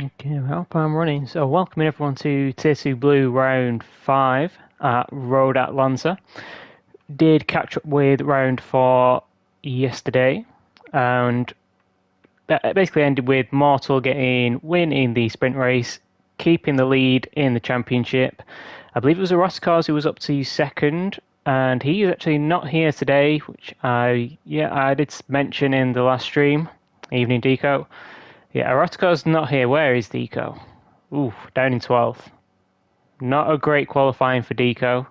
Okay, well, I'm running. So, welcoming everyone to Tier 2 Blue Round 5 at Road Atlanta. Did catch up with Round 4 yesterday, and that basically ended with Mortal getting win in the sprint race, keeping the lead in the championship. I believe it was Roscars who was up to second, and he is actually not here today, which I did mention in the last stream, Evening Deco. Yeah, Erotico's not here. Where is Deco? Ooh, down in 12th. Not a great qualifying for Deco.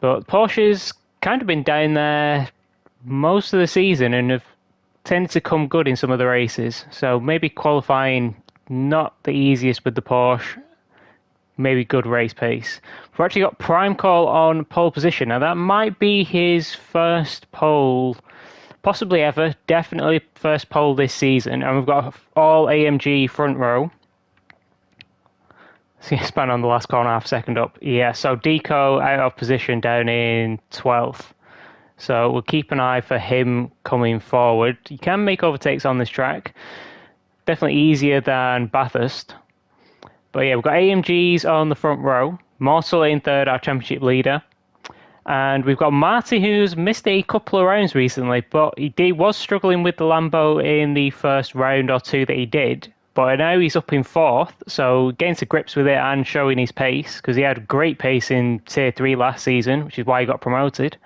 But Porsche's kind of been down there most of the season and have tended to come good in some of the races. So maybe qualifying not the easiest with the Porsche. Maybe good race pace. We've actually got Prime Call on pole position. Now that might be his first pole possibly ever, definitely first pole this season, and we've got all AMG front row. See a span on the last corner, half second up. Yeah, so Deco out of position down in 12th. So we'll keep an eye for him coming forward. You can make overtakes on this track. Definitely easier than Bathurst. But yeah, we've got AMGs on the front row. Mortal in third, our championship leader. And we've got Marty, who's missed a couple of rounds recently, but he was struggling with the Lambo in the first round or two that he did. But now he's up in fourth, so getting to grips with it and showing his pace, because he had great pace in Tier 3 last season, which is why he got promoted.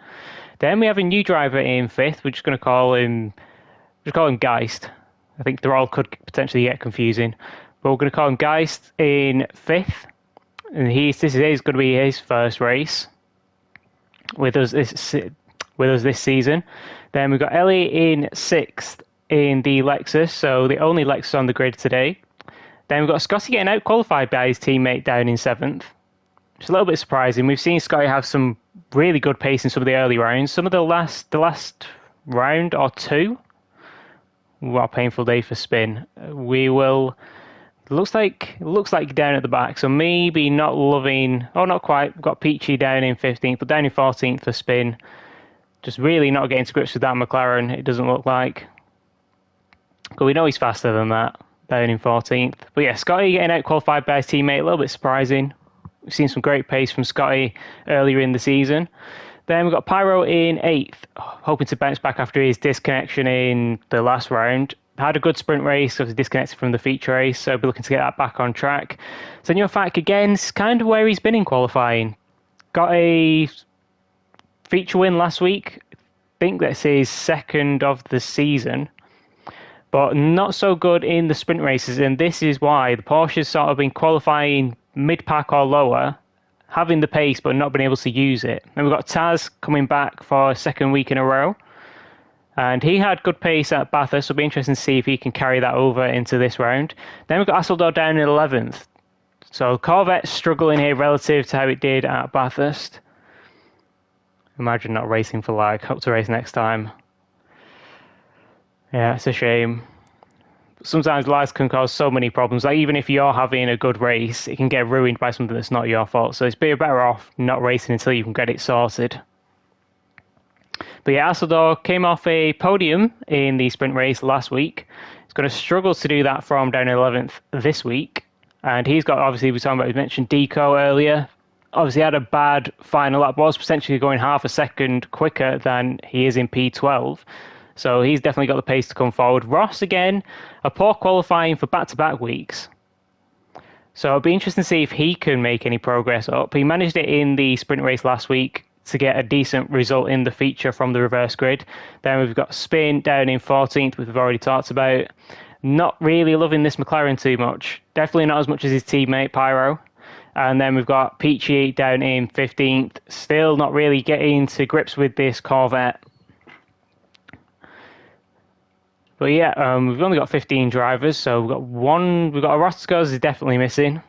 Then we have a new driver in fifth. We're just going to call him Geist. I think they're all could potentially get confusing. But we're going to call him Geist in fifth. And this is going to be his first race with us this season. Then we've got Ellie in sixth in the Lexus, so the only Lexus on the grid today. Then we've got Scotty getting out qualified by his teammate down in seventh. It's a little bit surprising. We've seen Scotty have some really good pace in some of the early rounds. Some of the last round or two. What a painful day for spin. We will. Looks like down at the back, so maybe not loving. Oh, not quite. We've got Peachy down in 15th, but down in 14th for spin. Just really not getting to grips with that McLaren. It doesn't look like. But we know he's faster than that. Down in 14th. But yeah, Scotty getting out qualified by his teammate. A little bit surprising. We've seen some great pace from Scotty earlier in the season. Then we've got Pyro in 8th, hoping to bounce back after his disconnection in the last round. Had a good sprint race, so was disconnected from the feature race, so be looking to get that back on track. Senor Fac, again, is kind of where he's been in qualifying. Got a feature win last week. I think that's his second of the season. But not so good in the sprint races, and this is why the Porsche's sort of been qualifying mid-pack or lower, having the pace but not being able to use it. And we've got Taz coming back for a second week in a row. And he had good pace at Bathurst, so it'll be interesting to see if he can carry that over into this round. Then we've got Asseldor down in 11th. So Corvette struggling here relative to how it did at Bathurst. Imagine not racing for lag. Hope to race next time. Yeah, it's a shame. Sometimes lags can cause so many problems. Like even if you're having a good race, it can get ruined by something that's not your fault. So it's better off not racing until you can get it sorted. But yeah, Asseldor came off a podium in the sprint race last week. He's going to struggle to do that from down in 11th this week. And he's got, obviously, we mentioned Deco earlier. Obviously had a bad final lap, was potentially going half a second quicker than he is in P12. So he's definitely got the pace to come forward. Ross, again, a poor qualifying for back-to-back weeks. So it'll be interesting to see if he can make any progress up. He managed it in the sprint race last week to get a decent result in the feature from the reverse grid. Then we've got Spin down in 14th, which we've already talked about. Not really loving this McLaren too much. Definitely not as much as his teammate, Pyro. And then we've got Peachy down in 15th. Still not really getting to grips with this Corvette. But yeah, we've only got 15 drivers, so we've got Roscos is definitely missing.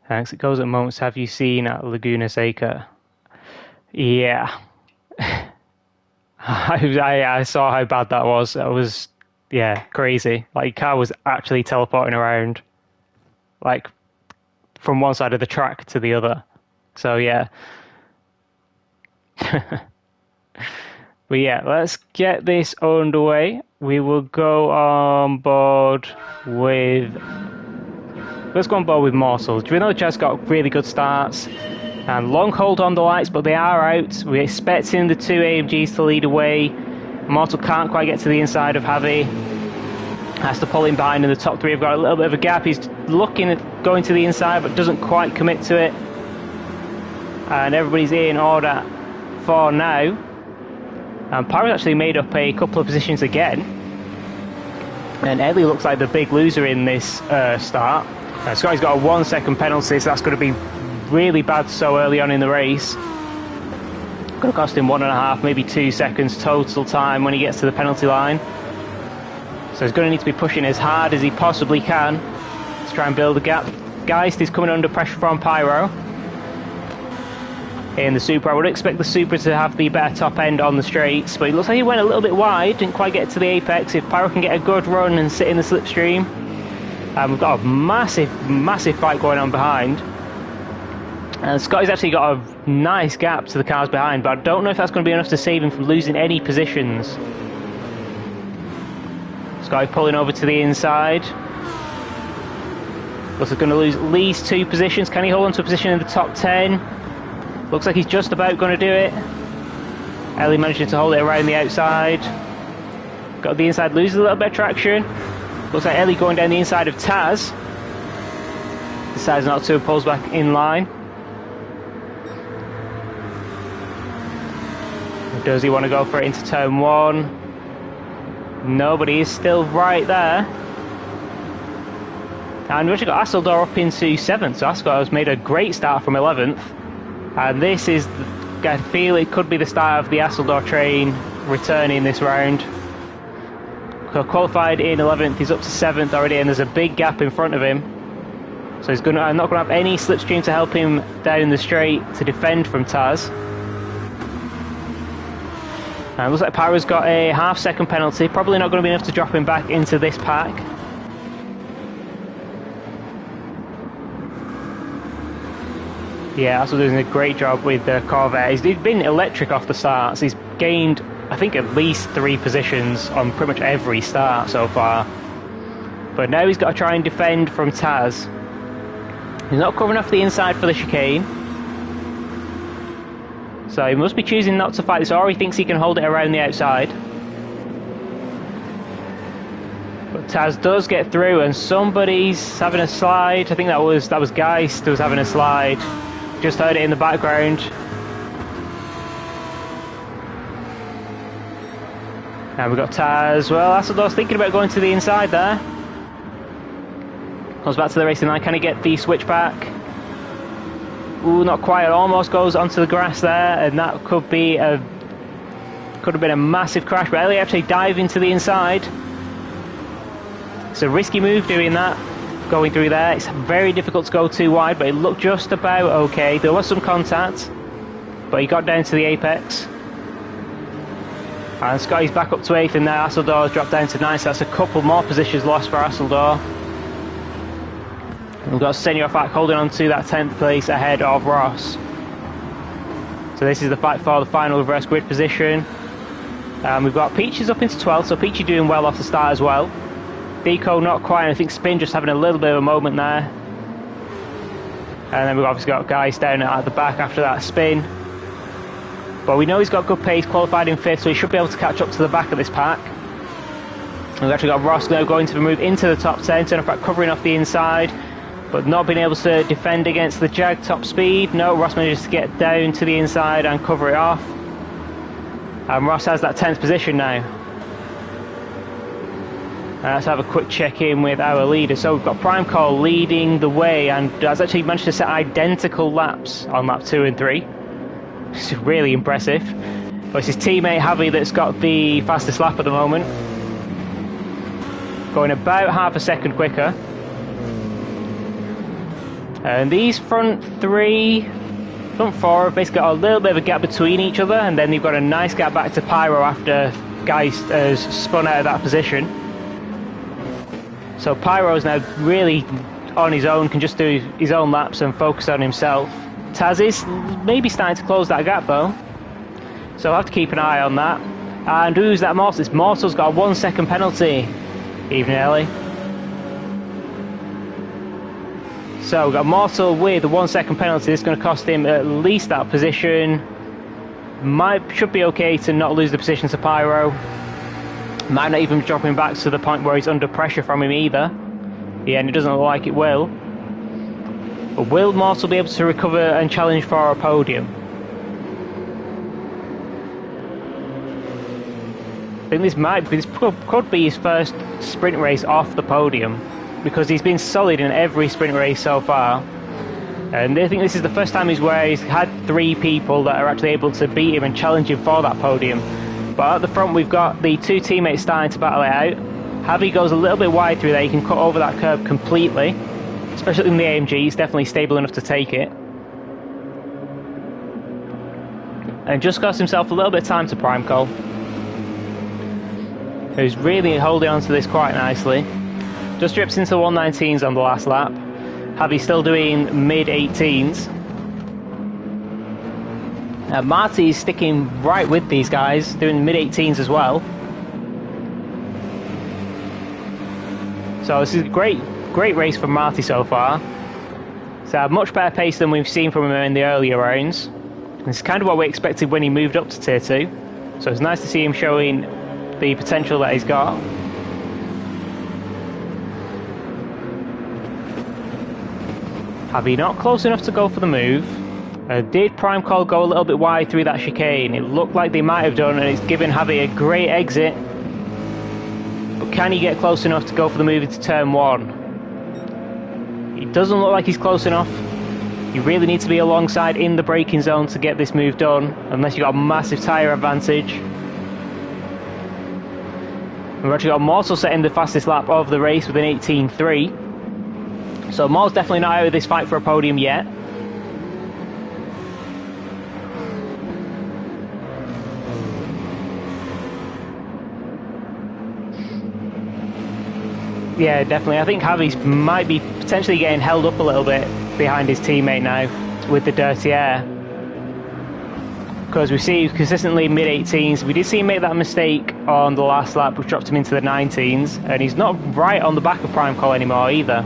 Thanks. It goes at moments. Have you seen at Laguna Seca? Yeah. I saw how bad that was. It was, yeah, crazy. Like, car was actually teleporting around, like, from one side of the track to the other. So, yeah. But yeah, let's get this underway. We will go on board with... Let's go on board with Morsels. We know Jazz got really good starts. And long hold on the lights, but they are out. We're expecting the two AMGs to lead away. Mortal can't quite get to the inside of Javi. Has to pull him behind, and the top three have got a little bit of a gap. He's looking at going to the inside, but doesn't quite commit to it. And everybody's in order for now. And Pyro's actually made up a couple of positions again. And Ellie looks like the big loser in this start. Scotty's got a 1 second penalty, so that's going to be really bad so early on in the race. Going to cost him 1.5, maybe 2 seconds total time when he gets to the penalty line. So he's going to need to be pushing as hard as he possibly can to try and build a gap. Geist is coming under pressure from Pyro in the Super. I would expect the Super to have the better top end on the straights, but it looks like he went a little bit wide, didn't quite get to the apex. If Pyro can get a good run and sit in the slipstream, we've got a massive fight going on behind. And Scotty's actually got a nice gap to the cars behind, but I don't know if that's going to be enough to save him from losing any positions. Scotty pulling over to the inside. Looks like he's going to lose at least 2 positions. Can he hold on to a position in the top 10? Looks like he's just about going to do it. Ellie managing to hold it around the outside. Got the inside, loses a little bit of traction. Looks like Ellie going down the inside of Taz. Decides not to, pulls back in line. Does he want to go for it into turn 1? No, but he is still right there. And we've actually got Asseldor up into 7th, so Asseldor has made a great start from 11th. And this is, I feel it could be the start of the Asseldor train returning this round. Qualified in 11th, he's up to 7th already, and there's a big gap in front of him. So he's not going to have any slipstream to help him down the straight to defend from Taz. And it looks like Pyro's got a half-second penalty, probably not going to be enough to drop him back into this pack. Yeah, Asseldor doing a great job with the Corvette. He's been electric off the starts. He's gained, I think, at least 3 positions on pretty much every start so far. But now he's got to try and defend from Taz. He's not covering off the inside for the chicane. So he must be choosing not to fight this, or he thinks he can hold it around the outside. But Taz does get through, and somebody's having a slide. I think that was Geist who was having a slide. Just heard it in the background. And we've got Taz. Well, Asseldor's thinking about going to the inside there. Comes back to the racing line. Can he get the switchback? Ooh, not quite. It almost goes onto the grass there, and that could have been a massive crash. But Ellie actually dived into the inside. It's a risky move doing that, going through there. It's very difficult to go too wide, but it looked just about okay. There was some contact, but he got down to the apex. And Scotty's back up to 8th, and now Asseldor's dropped down to 9th. So that's a couple more positions lost for Asseldor. We've got Senor Fak holding on to that 10th place ahead of Ross. So this is the fight for the final reverse grid position. We've got Peachy's up into 12th, so Peachy doing well off the start as well. Deco not quite, and I think Spin just having a little bit of a moment there. And then we've obviously got Guys down at the back after that spin. But we know he's got good pace, qualified in 5th, so he should be able to catch up to the back of this pack. We've actually got Ross now going to move into the top 10, Senor Fak covering off the inside, but not being able to defend against the Jag top speed. No, Ross manages to get down to the inside and cover it off. And Ross has that 10th position now. Let's have a quick check-in with our leader. So we've got Prime Call leading the way, and has actually managed to set identical laps on lap 2 and 3. It's really impressive. But it's his teammate Javi that's got the fastest lap at the moment. Going about half a second quicker. And these front 4 have basically got a little bit of a gap between each other, and then they've got a nice gap back to Pyro after Geist has spun out of that position. So Pyro's now really on his own, can just do his own laps and focus on himself. Taz is maybe starting to close that gap though, so I'll have to keep an eye on that. And who's that Mortal? It's Mortal's got a 1 second penalty. Evening, Ellie. So we've got Mortal with a 1 second penalty. This is going to cost him at least that position. Should be okay to not lose the position to Pyro. Might not even drop him back to the point where he's under pressure from him either. Yeah, and it doesn't look like it will. But will Mortal be able to recover and challenge for a podium? I think this could be his first sprint race off the podium, because he's been solid in every sprint race so far. And I think this is the first time he's had 3 people that are actually able to beat him and challenge him for that podium. But at the front we've got the 2 teammates starting to battle it out. Javi goes a little bit wide through there, he can cut over that curb completely. Especially in the AMG, he's definitely stable enough to take it. And just cost himself a little bit of time to prime call. Who's really holding on to this quite nicely. Just drips into 119s on the last lap. Javi still doing mid-18s. Marty's sticking right with these guys, doing mid-18s as well. So this is a great race from Marty so far. It's a much better pace than we've seen from him in the earlier rounds. It's kind of what we expected when he moved up to Tier 2. So it's nice to see him showing the potential that he's got. Javi not close enough to go for the move. Did Prime Call go a little bit wide through that chicane? It looked like they might have done, and it's given Javi a great exit. But can he get close enough to go for the move into turn 1? It doesn't look like he's close enough. You really need to be alongside in the braking zone to get this move done, unless you've got a massive tyre advantage. We've actually got Mortal setting the fastest lap of the race with an 18.3. So Mortal's definitely not out of this fight for a podium yet. Yeah, definitely. I think Javi might be potentially getting held up a little bit behind his teammate now with the dirty air. Because we see consistently mid-18s. We did see him make that mistake on the last lap, which dropped him into the 19s. And he's not right on the back of Prime Call anymore either.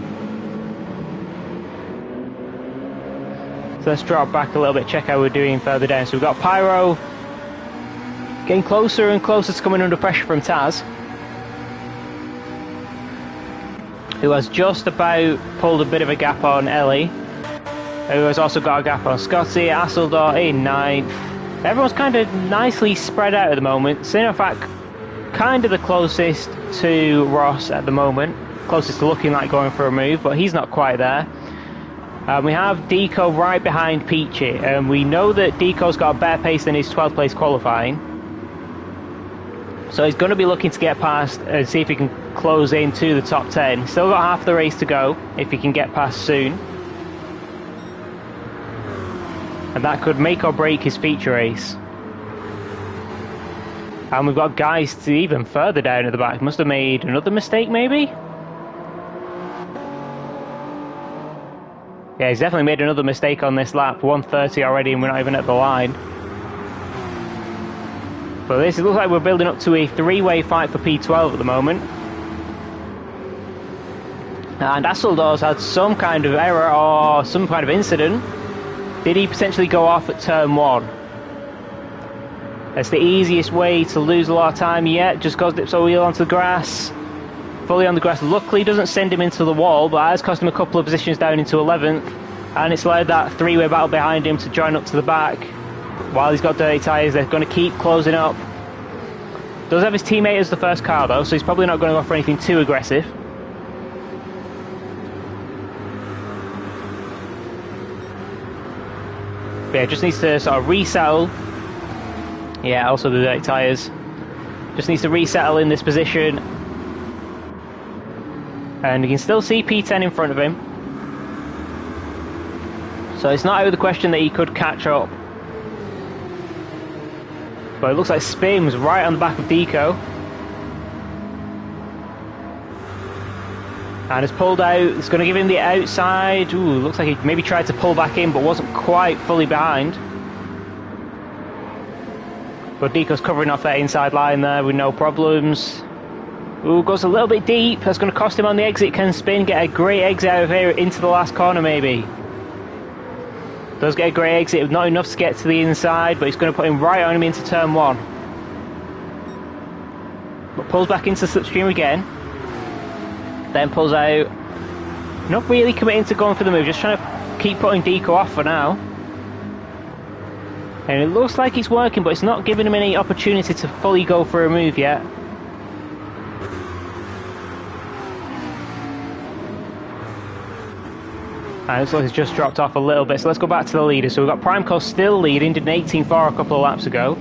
So let's drop back a little bit, check how we're doing further down. So we've got Pyro getting closer and closer to coming under pressure from Taz, who has just about pulled a bit of a gap on Ellie, who has also got a gap on Scotty. Asseldor in 9th. Everyone's kind of nicely spread out at the moment. Sinofac kind of the closest to Ross at the moment, closest to looking like going for a move, but he's not quite there. We have Deco right behind Peachy, and we know that Deco's got a better pace than his 12th place qualifying. So he's going to be looking to get past and see if he can close into the top 10. Still got half the race to go if he can get past soon. And that could make or break his feature race. And we've got guys to even further down at the back. Must have made another mistake maybe? Yeah, he's definitely made another mistake on this lap. 130 already and we're not even at the line. But this, it looks like we're building up to a 3-way fight for P12 at the moment. And Asseldor's had some kind of error or some kind of incident. Did he potentially go off at turn 1? That's the easiest way to lose a lot of time yet. Just goes dips a wheel onto the grass. Fully on the grass. Luckily doesn't send him into the wall, but has cost him a couple of positions down into 11th. And it's allowed that 3-way battle behind him to join up to the back. While he's got dirty tyres, they're going to keep closing up. Does have his teammate as the first car though, so he's probably not going to go for anything too aggressive. But yeah, just needs to sort of resettle. Yeah, also the dirty tyres. Just needs to resettle in this position. And you can still see P10 in front of him. So it's not out of the question that he could catch up. But it looks like Spim's right on the back of Deco. And has pulled out. It's going to give him the outside. Ooh, looks like he maybe tried to pull back in but wasn't quite fully behind. But Deco's covering off that inside line there with no problems. Ooh, goes a little bit deep. That's going to cost him on the exit. Can spin, get a great exit out of here into the last corner maybe. Does get a great exit, not enough to get to the inside, but he's going to put him right on him into turn 1. But pulls back into slipstream again. Then pulls out. Not really committing to going for the move, just trying to keep putting Deco off for now. And it looks like it's working, but it's not giving him any opportunity to fully go for a move yet. And it looks like it's just dropped off a little bit, so let's go back to the leader. So we've got Primeco still leading, did an 18.4 a couple of laps ago.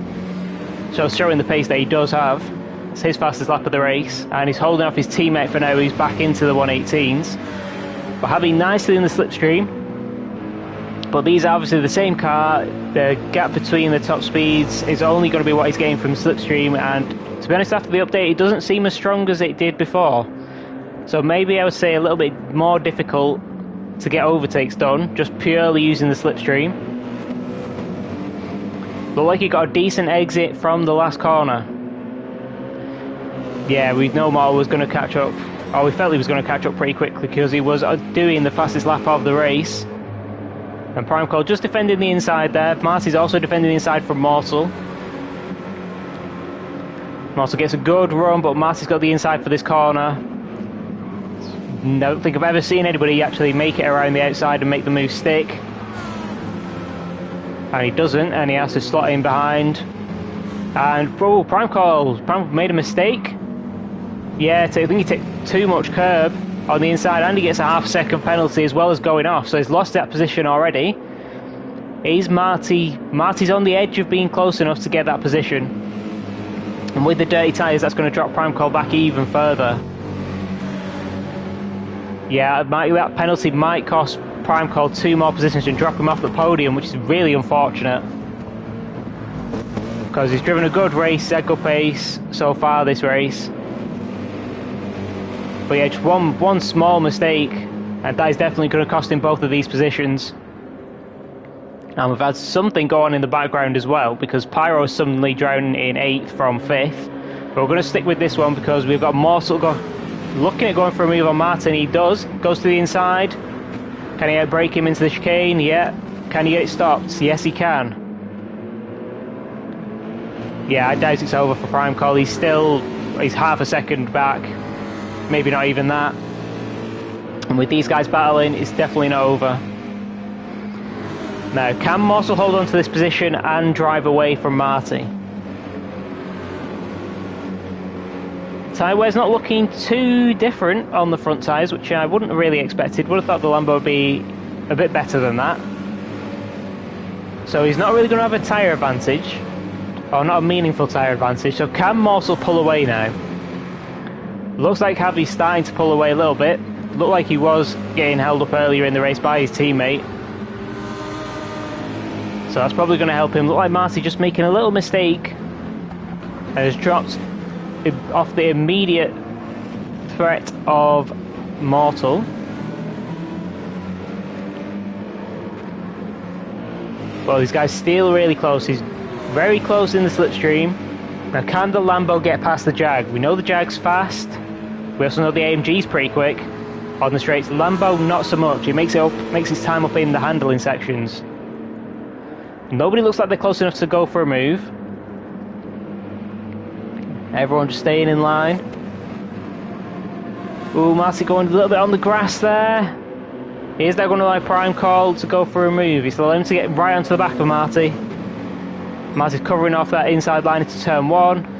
So showing the pace that he does have. It's his fastest lap of the race, and he's holding off his teammate for now. He's back into the 118s. But having nicely in the slipstream. But these are obviously the same car. The gap between the top speeds is only going to be what he's getting from slipstream, and to be honest, after the update it doesn't seem as strong as it did before. So maybe I would say a little bit more difficult to get overtakes done, just purely using the slipstream. Looked like he got a decent exit from the last corner. Yeah, we know Marl was going to catch up. Or we felt he was going to catch up pretty quickly because he was doing the fastest lap of the race. And Primeco just defending the inside there. Marty's also defending the inside from Mortal. Mortal gets a good run, but Marty's got the inside for this corner. I don't think I've ever seen anybody actually make it around the outside and make the move stick. And he doesn't, and he has to slot in behind. And, oh, Primeco made a mistake. Yeah, I think he took too much curb on the inside, and he gets a half-second penalty as well as going off, so he's lost that position already. He's Marty's on the edge of being close enough to get that position, and with the dirty tyres that's going to drop Primeco back even further. Yeah, that penalty might cost Primeco 2 more positions and drop him off the podium, which is really unfortunate, because he's driven a good race at good pace so far this race. But yeah, just one small mistake, and that is definitely going to cost him both of these positions. And we've had something go on in the background as well, because Pyro is suddenly drowning in 8th from 5th. But we're going to stick with this one because we've got Mortal looking at going for a move on Martin. He does, goes to the inside. Can he outbrake him into the chicane? Yeah. Can he get it stopped? Yes, he can. Yeah, I doubt it's over for Primeco. He's half a second back. Maybe not even that. And with these guys battling, it's definitely not over. Now, can Mortal hold on to this position and drive away from Marty? Tyre wear's not looking too different on the front tyres, which I wouldn't have really expected. Would have thought the Lambo would be a bit better than that. So he's not really going to have a tyre advantage, or not a meaningful tyre advantage. So can Mortal pull away now? Looks like Javi's starting to pull away a little bit. Looked like he was getting held up earlier in the race by his teammate. So that's probably going to help him. Looked like Marty just making a little mistake and has dropped off the immediate threat of Mortal. Well, these guys still really close. He's very close in the slipstream. Now, can the Lambo get past the Jag? We know the Jag's fast. We also know the AMG's pretty quick on the straights. The Lambo, not so much. It makes its time up in the handling sections. Nobody looks like they're close enough to go for a move. Everyone just staying in line. Ooh, Marty going a little bit on the grass there. Is that going to allow Primeco to go for a move? He's allowed him to get right onto the back of Marty. Marty's covering off that inside line into turn 1.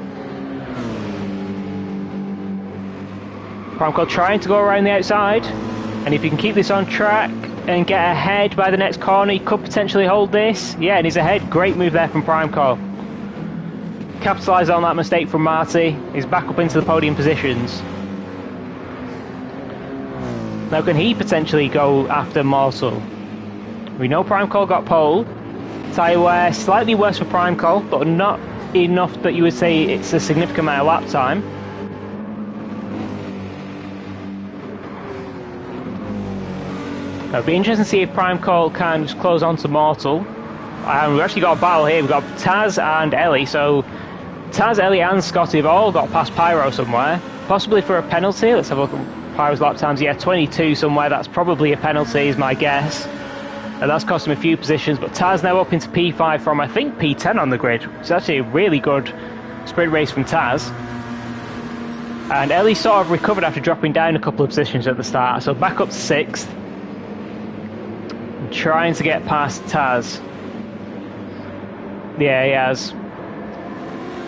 Primeco trying to go around the outside, and if he can keep this on track and get ahead by the next corner, he could potentially hold this. Yeah, and he's ahead. Great move there from Primeco. Capitalise on that mistake from Marty. He's back up into the podium positions. Now, can he potentially go after Mortal? We know Primeco got pole. Tyre wear slightly worse for Primeco, but not enough that you would say it's a significant amount of lap time. It'll be interesting to see if Primeco can just close on to Mortal, And we've actually got a battle here. We've got Taz and Ellie. So Taz, Ellie and Scotty have all got past Pyro somewhere. Possibly for a penalty. Let's have a look at Pyro's lap times. Yeah, 22 somewhere. That's probably a penalty is my guess. And that's cost him a few positions. But Taz now up into P5 from, I think, P10 on the grid. It's actually a really good sprint race from Taz. And Ellie sort of recovered after dropping down a couple of positions at the start. So back up to 6th. Trying to get past Taz. Yeah, he has.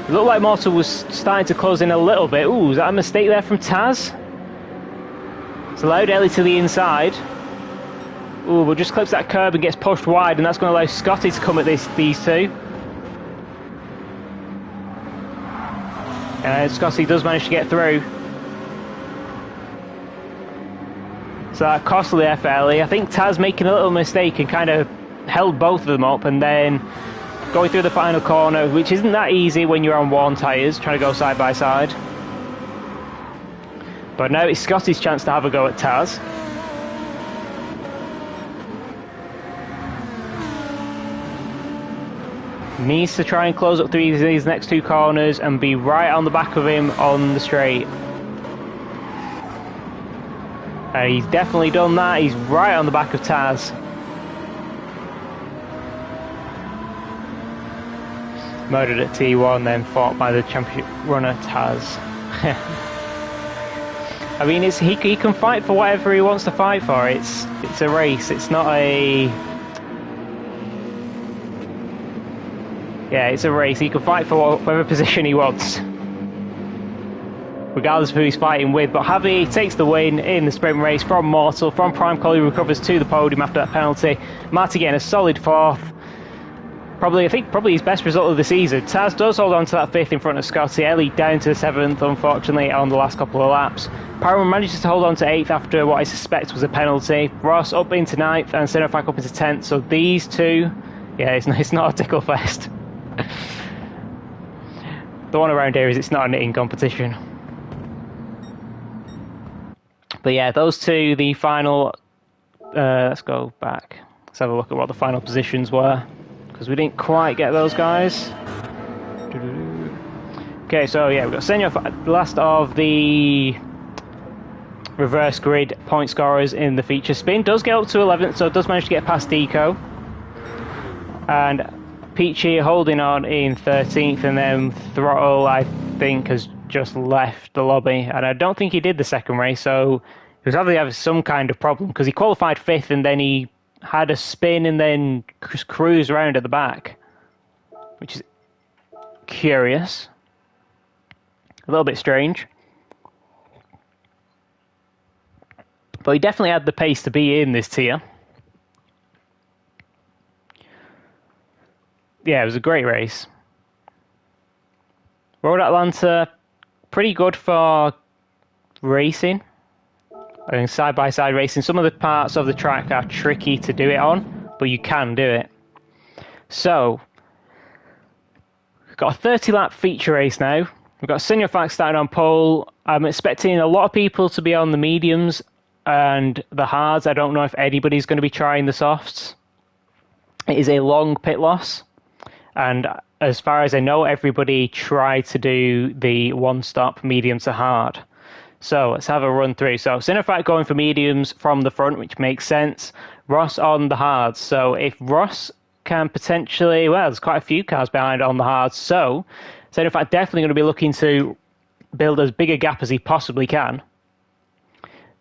It looked like Mortal was starting to close in a little bit. Ooh, is that a mistake there from Taz? It's allowed Ellie to the inside. Ooh, but just clips that curb and gets pushed wide, and that's going to allow Scotty to come at these two. And Scotty does manage to get through. So that costly there for Ellie. I think Taz making a little mistake and kind of held both of them up, and then going through the final corner, which isn't that easy when you're on worn tyres, trying to go side by side. But now it's Scotty's chance to have a go at Taz. Needs to try and close up through these next two corners and be right on the back of him on the straight. And he's definitely done that. He's right on the back of Taz. Murdered at T1, then fought by the championship runner Taz. I mean, he can fight for whatever he wants to fight for. It's a race. It's not a... Yeah, it's a race. He can fight for whatever position he wants, regardless of who he's fighting with. But Javi takes the win in the sprint race from Mortal. From Prime Call, he recovers to the podium after that penalty. Marty getting a solid 4th. I think his best result of the season. Taz does hold on to that 5th in front of Scotty. Ellie down to 7th, unfortunately, on the last couple of laps. Pyro manages to hold on to 8th after what I suspect was a penalty. Ross up into 9th and Sinofak up into 10th. So these two, yeah, it's not a tickle fest. The one around here is it's not a knitting competition. But yeah, those two, the final... let's go back. Let's have a look at what the final positions were, because we didn't quite get those guys. Okay, so yeah, we've got Senor, last of the reverse grid point scorers in the feature spin. Does get up to 11th, so it does manage to get past Deco. And Peachy holding on in 13th, and then Throttle, I think, has just left the lobby. And I don't think he did the second race, so he was obviously having some kind of problem, because he qualified 5th and then he had a spin and then cruised around at the back, which is curious. A little bit strange. But he definitely had the pace to be in this tier. Yeah, it was a great race. Road Atlanta, pretty good for racing. I mean, side-by-side racing. Some of the parts of the track are tricky to do it on, but you can do it. So, we've got a 30-lap feature race now. We've got Senior Fact starting on pole. I'm expecting a lot of people to be on the mediums and the hards. I don't know if anybody's going to be trying the softs. It is a long pit loss. And as far as I know, everybody tried to do the one-stop medium to hard. So let's have a run through. So Sinofat going for mediums from the front, which makes sense. Ross on the hards. So if Ross can potentially, well, there's quite a few cars behind on the hards. So Sinofat definitely going to be looking to build as big a gap as he possibly can.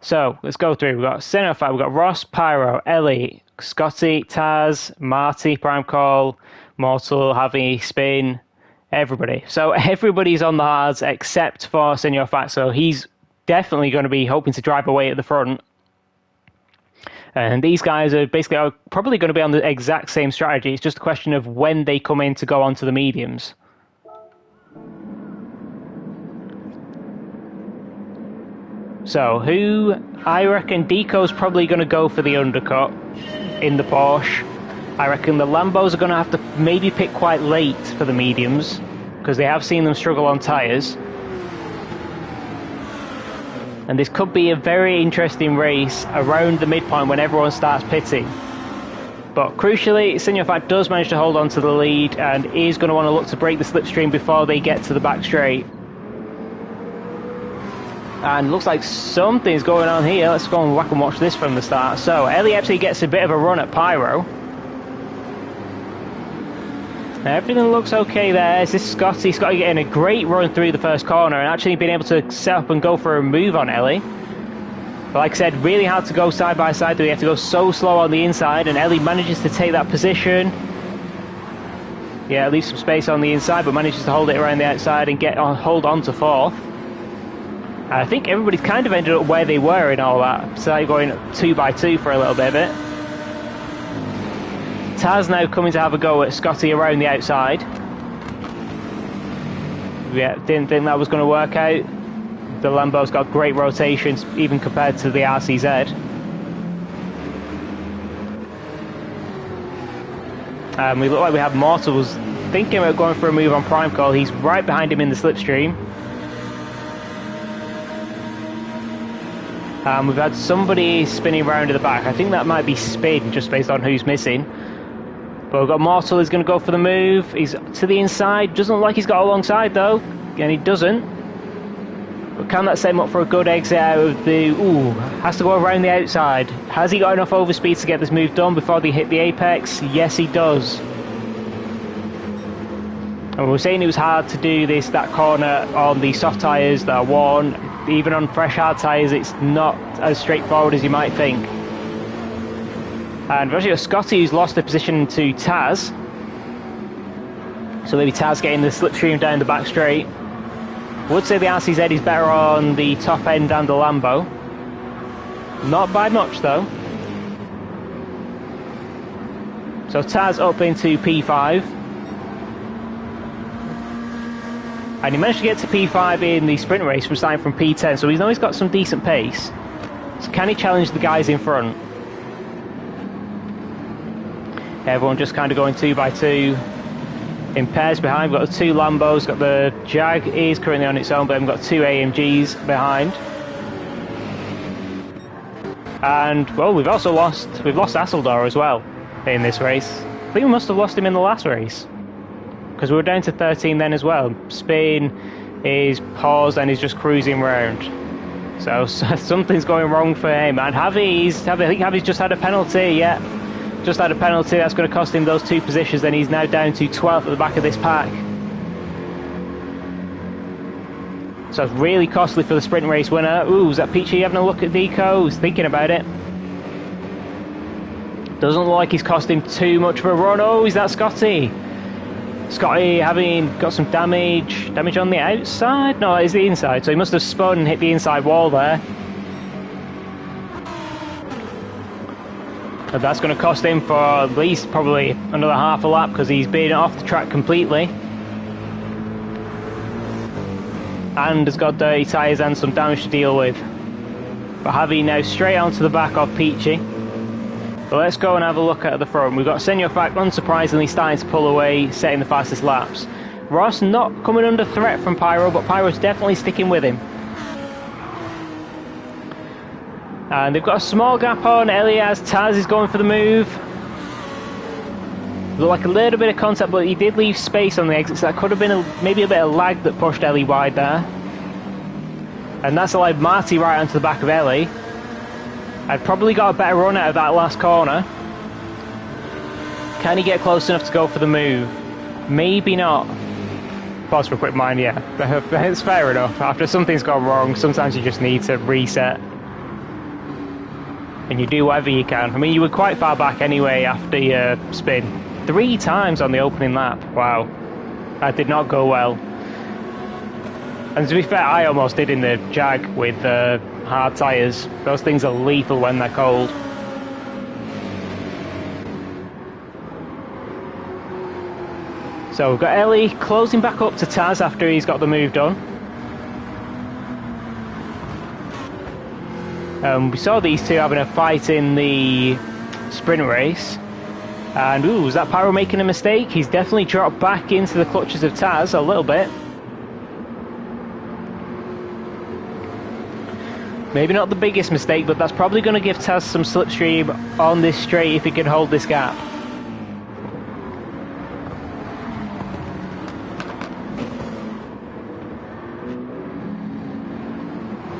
So let's go through. We've got Sinofat, we've got Ross, Pyro, Ellie, Scotty, Taz, Marty, Prime Call, Mortal, Javi, Spin, everybody. So everybody's on the hards except for Senor Fat. So he's definitely going to be hoping to drive away at the front. And these guys are probably going to be on the exact same strategy. It's just a question of when they come in to go onto the mediums. So who, I reckon Deco's probably going to go for the undercut in the Porsche. I reckon the Lambos are going to have to maybe pick quite late for the mediums, because they have seen them struggle on tyres. And this could be a very interesting race around the midpoint when everyone starts pitting. But crucially, Sinofat does manage to hold on to the lead and is going to want to look to break the slipstream before they get to the back straight. And looks like something's going on here. Let's go and whack and watch this from the start. So Ellie actually gets a bit of a run at Pyro. Everything looks okay there. Is this Scotty? Scotty getting a great run through the first corner and actually being able to set up and go for a move on Ellie. But like I said, really hard to go side by side. We have to go so slow on the inside, and Ellie manages to take that position. Yeah, leaves some space on the inside, but manages to hold it around the outside and hold on to fourth. I think everybody's kind of ended up where they were in all that. So going 2 by 2 for a little bit of it. Taz now coming to have a go at Scotty around the outside. Yeah, didn't think that was going to work out. The Lambo's got great rotations, even compared to the RCZ. We look like we have Mortal was thinking about going for a move on Prime Call. He's right behind him in the slipstream. We've had somebody spinning around at the back. I think that might be Spin, just based on who's missing. But we've got Mortal who's going to go for the move. He's to the inside. Doesn't look like he's got alongside though, and he doesn't. But can that set him up for a good exit out of the... Ooh, has to go around the outside. Has he got enough overspeed to get this move done before they hit the apex? Yes, he does. And we were saying it was hard to do that corner on the soft tyres that are worn. Even on fresh hard tyres, it's not as straightforward as you might think. And we've actually got Scotty who's lost the position to Taz. So maybe Taz getting the slipstream down the back straight. Would say the RCZ is better on the top end and the Lambo. Not by much though. So Taz up into P5. And he managed to get to P5 in the sprint race from starting from P10, so he's got some decent pace. So can he challenge the guys in front? Everyone just kind of going 2 by 2 in pairs behind. We've got the 2 Lambos, got the Jag is currently on its own, but we've got 2 AMGs behind. And well, we've lost Asseldor as well in this race. I think we must have lost him in the last race, because we were down to 13 then as well. Spin is paused and is just cruising round. So something's going wrong for him. And I think Javi's just had a penalty, yeah. Just had a penalty, that's going to cost him those 2 positions, then he's now down to 12th at the back of this pack. So it's really costly for the sprint race winner. Ooh, is that Peachy having a look at Deco? He's thinking about it. Doesn't look like he's cost him too much of a run. Oh, is that Scotty? Scotty having got some damage on the outside? No, it's the inside, so he must have spun and hit the inside wall there. And that's going to cost him for at least probably another half a lap, because he's been off the track completely. And has got dirty tyres and some damage to deal with. But Javi now straight onto the back of Peachy. But let's go and have a look at the front. We've got Senor-Fac unsurprisingly starting to pull away, setting the fastest laps. Ross not coming under threat from Pyro, but Pyro's definitely sticking with him. And they've got a small gap on Elias. Taz is going for the move. Looked like a little bit of contact, but he did leave space on the exit, so that could have been maybe a bit of lag that pushed Ellie wide there. And that's allowed Marty right onto the back of Ellie. I'd probably got a better run out of that last corner. Can he get close enough to go for the move? Maybe not. Pause for a quick mind, yeah. It's fair enough. After something's gone wrong, sometimes you just need to reset. And you do whatever you can. I mean, you were quite far back anyway after your spin. 3 times on the opening lap. Wow. That did not go well. And to be fair, I almost did in the Jag with hard tyres. Those things are lethal when they're cold. So we've got Ellie closing back up to Taz after he's got the move done. We saw these two having a fight in the sprint race. And ooh, was that Pyro making a mistake? He's definitely dropped back into the clutches of Taz a little bit. Maybe not the biggest mistake, but that's probably going to give Taz some slipstream on this straight if he can hold this gap.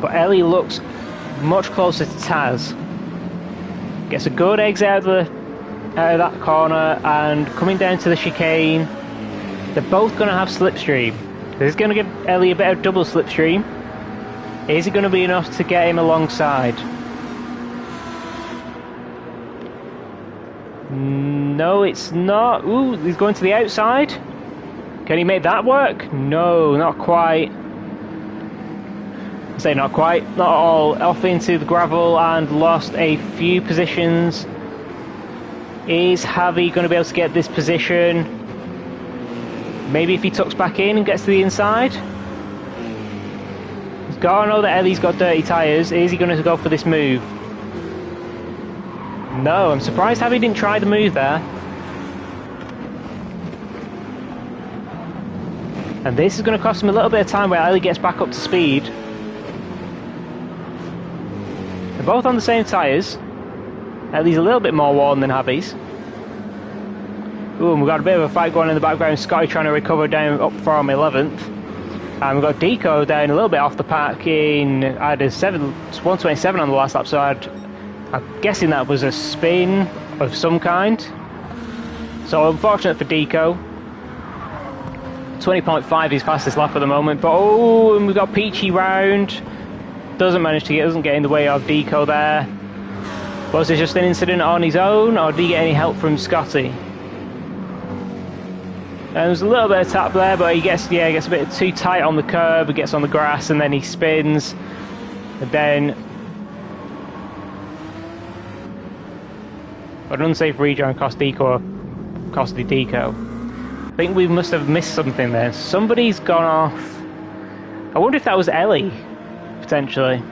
But Ellie looks much closer to Taz. Gets a good exit out of that corner, and coming down to the chicane, they're both going to have slipstream. This is going to give Ellie a bit of double slipstream. Is it going to be enough to get him alongside? No, it's not. Ooh, he's going to the outside. Can he make that work? No, not quite. I say not quite, not at all. Off into the gravel and lost a few positions. Is Javi going to be able to get this position? Maybe if he tucks back in and gets to the inside? He's got to know that Ellie's got dirty tyres. Is he going to go for this move? No, I'm surprised Javi didn't try the move there. And this is going to cost him a little bit of time where Ellie gets back up to speed. They're both on the same tyres. Ellie's a little bit more worn than Javi's. Ooh, and we've got a bit of a fight going in the background. Scotty trying to recover down up from 11th. And we've got Deco down a little bit off the pack in... I had a 127 on the last lap, so I'm guessing that was a spin of some kind. So unfortunate for Deco. 20.5 his fastest lap at the moment. But oh, and we've got Peachy round. Doesn't get in the way of Deco there. Was it just an incident on his own, or did he get any help from Scotty? And there's a little bit of tap there, but he gets a bit too tight on the curb. He gets on the grass and then he spins. And then an unsafe rejoin cost the Deco. I think we must have missed something there. Somebody's gone off. I wonder if that was Ellie, potentially.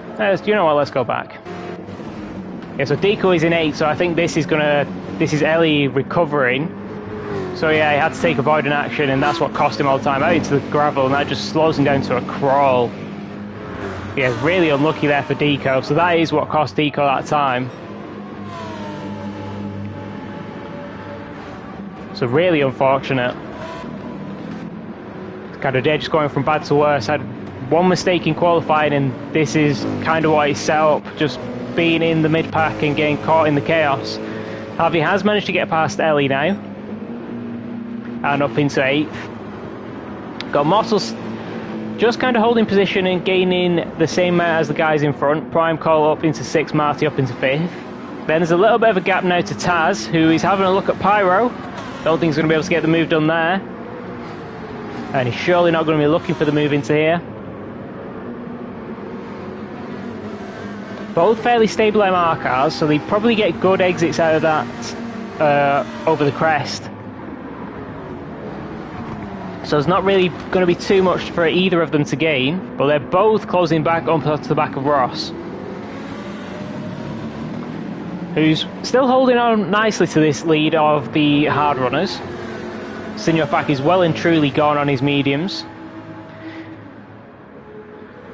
You know what? Let's go back. Yeah, so Deco is in 8, so I think this is Ellie recovering. So yeah, he had to take avoidant action, and that's what cost him all the time out into the gravel, and that just slows him down to a crawl. Yeah, really unlucky there for Deco, so that is what cost Deco that time. So really unfortunate. Kind of just going from bad to worse. Had one mistake in qualifying, and this is kind of what he set up, just being in the mid-pack and getting caught in the chaos. Javi has managed to get past Ellie now. And up into 8th. Got Mortals just kind of holding position and gaining the same amount as the guys in front. Prime Call up into 6th, Marty up into 5th. Then there's a little bit of a gap now to Taz, who is having a look at Pyro. Don't think he's going to be able to get the move done there. And he's surely not going to be looking for the move into here. Both fairly stable MR cars, so they probably get good exits out of that over the crest. So there's not really going to be too much for either of them to gain, but they're both closing back up to the back of Ross, who's still holding on nicely to this lead of the hard runners. Senior Pack is well and truly gone on his mediums,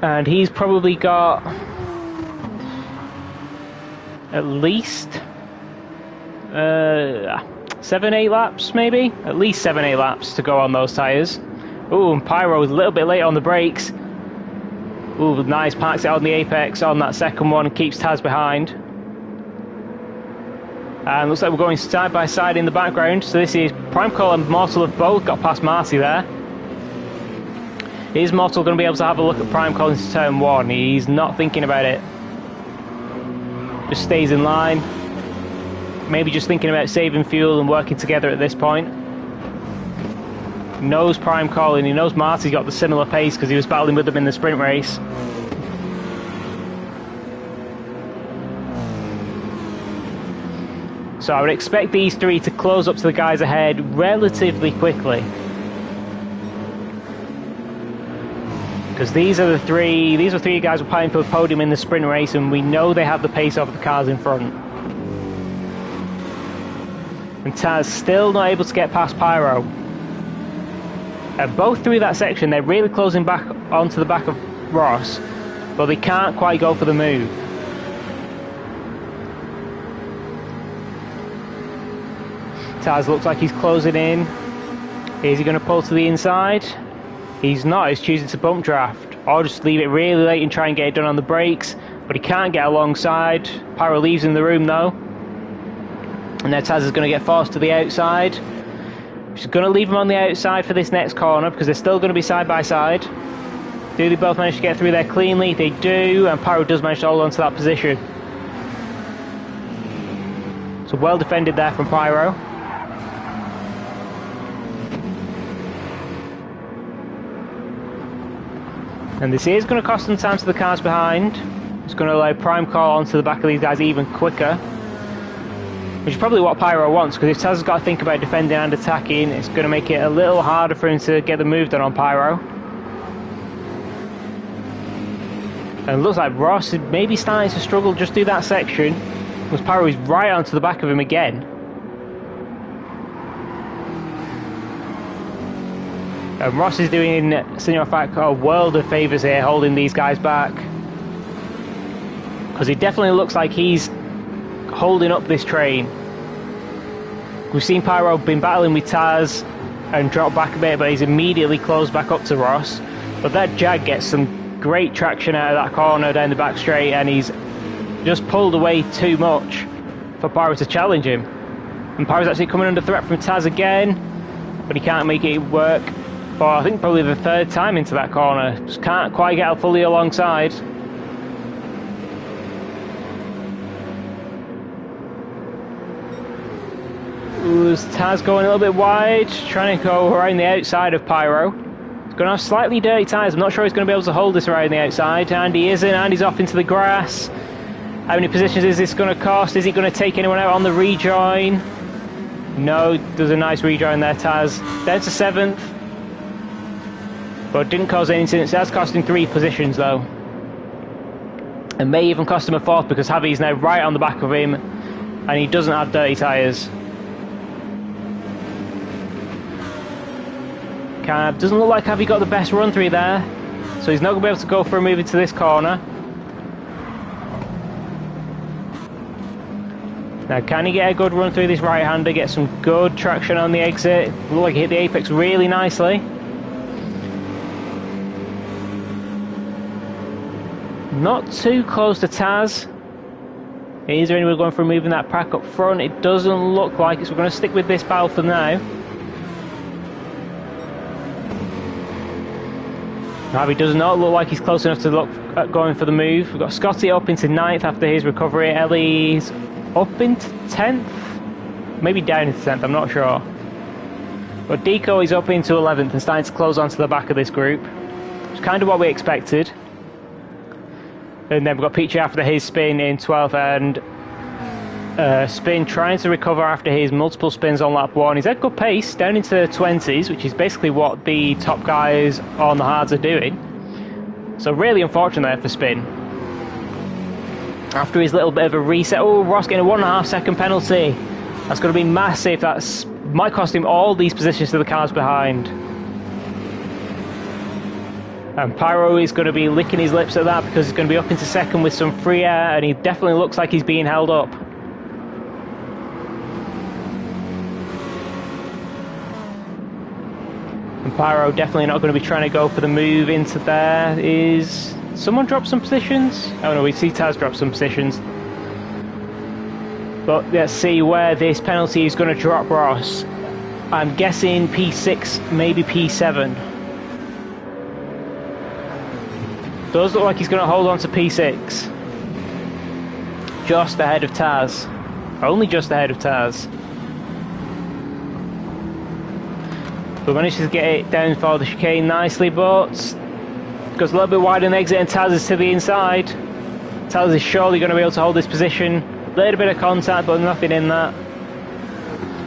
and he's probably got at least 7-8 laps, maybe? At least 7-8 laps to go on those tyres. Ooh, and Pyro is a little bit late on the brakes. Ooh, nice, parks it on the apex on that second one, keeps Taz behind. And looks like we're going side by side in the background. So this is Prime Call and Mortal have both got past Marty there. Is Mortal going to be able to have a look at Prime Call into turn 1? He's not thinking about it. Just stays in line. Maybe just thinking about saving fuel and working together at this point. He knows Prime Call and he knows Marty's got the similar pace because he was battling with them in the sprint race. So I would expect these three to close up to the guys ahead relatively quickly. Because these are three guys who are fighting for the podium in the sprint race, and we know they have the pace over the cars in front. And Taz still not able to get past Pyro. And both through that section, they're really closing back onto the back of Ross, but they can't quite go for the move. Taz looks like he's closing in. Is he going to pull to the inside? He's not, he's choosing to bump draft. or just leave it really late and try and get it done on the brakes, but he can't get alongside. Pyro leaves in the room though, and now Taz is going to get forced to the outside. She's going to leave him on the outside for this next corner because they're still going to be side by side. Do they both manage to get through there cleanly? They do, and Pyro does manage to hold on to that position. So well defended there from Pyro. And this is going to cost them time to the cars behind. It's going to allow Prime Call onto the back of these guys even quicker, which is probably what Pyro wants, because if Taz has got to think about defending and attacking, it's going to make it a little harder for him to get the move done on Pyro. And it looks like Ross is maybe starting to struggle just through that section, because Pyro is right onto the back of him again. And Ross is doing Senor Fat a world of favours here, holding these guys back, because it definitely looks like he's holding up this train. We've seen Pyro been battling with Taz and drop back a bit, but he's immediately closed back up to Ross. But that Jag gets some great traction out of that corner down the back straight, and he's just pulled away too much for Pyro to challenge him. And Pyro's actually coming under threat from Taz again, but he can't make it work for I think probably the third time into that corner. Just can't quite get fully alongside. Ooh, Taz going a little bit wide, trying to go around the outside of Pyro. He's going to have slightly dirty tyres. I'm not sure he's going to be able to hold this around the outside. And he isn't, and he's off into the grass. How many positions is this going to cost? Is he going to take anyone out on the rejoin? No, there's a nice rejoin there, Taz. Down to 7th. But didn't cause any incidents. That's cost him 3 positions though. And may even cost him a 4th because Javi's now right on the back of him. And he doesn't have dirty tyres. Doesn't look like Javi got the best run through there. So he's not going to be able to go for a move into this corner. Now can he get a good run through this right-hander, get some good traction on the exit? Look like he hit the apex really nicely. Not too close to Taz. Is there anyone going for a move in that pack up front? It doesn't look like it, so we're going to stick with this battle for now. Javi does not look like he's close enough to look at going for the move. We've got Scotty up into 9th after his recovery. Ellie's up into 10th? Maybe down into 10th, I'm not sure. But Deco is up into 11th and starting to close onto the back of this group. It's kind of what we expected. And then we've got Peachy after his spin in 12th, and Spin trying to recover after his multiple spins on lap 1. He's at good pace, down into the 20s, which is basically what the top guys on the hards are doing. So really unfortunate there for Spin. After his little bit of a reset, oh, Ross getting a 1.5 second penalty. That's going to be massive. That's might cost him all these positions to the cars behind. And Pyro is going to be licking his lips at that because he's going to be up into 2nd with some free air, and he definitely looks like he's being held up. And Pyro definitely not going to be trying to go for the move into there. Is someone dropped some positions? Oh no, we see Taz drop some positions. But let's see where this penalty is going to drop Ross. I'm guessing P6, maybe P7. Does look like he's going to hold on to P6. Just ahead of Taz. Only just ahead of Taz. But manages to get it down for the chicane nicely, but goes a little bit wide on the exit, and Taz is to the inside. Taz is surely going to be able to hold this position. A little bit of contact, but nothing in that.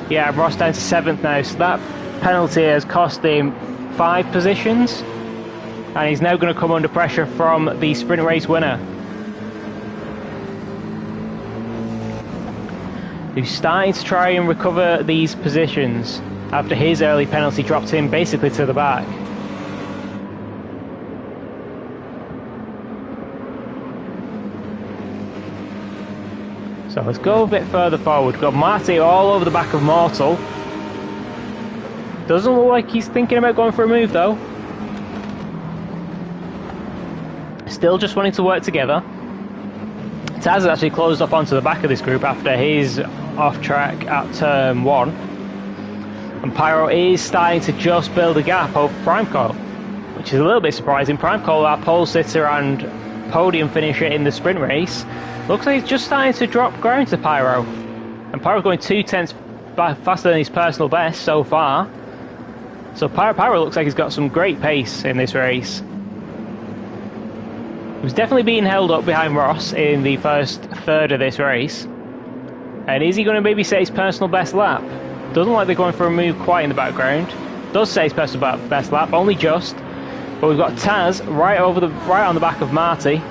Yeah, Ross down to 7th now, so that penalty has cost him 5 positions. And he's now going to come under pressure from the sprint race winner, who's starting to try and recover these positions after his early penalty dropped him basically to the back. So let's go a bit further forward. We've got Marty all over the back of Mortal. Doesn't look like he's thinking about going for a move though. Still just wanting to work together. Taz has actually closed up onto the back of this group after his off track at turn 1. And Pyro is starting to just build a gap over Primecoil, which is a little bit surprising. Primecoil, our pole sitter and podium finisher in the sprint race, looks like he's just starting to drop ground to Pyro. And Pyro's going 2/10 faster than his personal best so far. So Pyro looks like he's got some great pace in this race. He was definitely being held up behind Ross in the first third of this race. And is he going to maybe set his personal best lap? Doesn't like they're going for a move quite in the background. Does set his personal best lap, only just. But we've got Taz right on the back of Marty.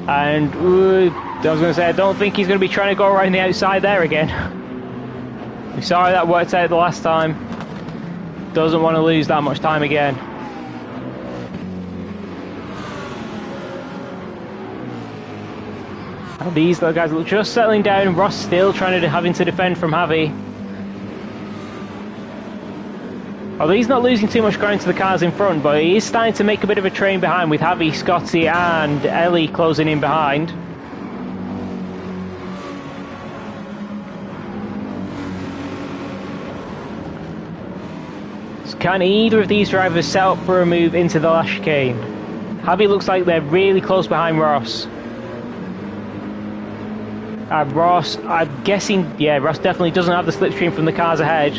And I was going to say, I don't think he's going to be trying to go around the outside there again. We saw how that worked out the last time. Doesn't want to lose that much time again. And these little guys are just settling down. Ross still having to defend from Javi. Although he's not losing too much ground to the cars in front, but he is starting to make a bit of a train behind with Javi, Scotty and Ellie closing in behind. So can either of these drivers set up for a move into the last chicane? Javi looks like they're really close behind Ross. Ross, I'm guessing, yeah, Ross definitely doesn't have the slipstream from the cars ahead.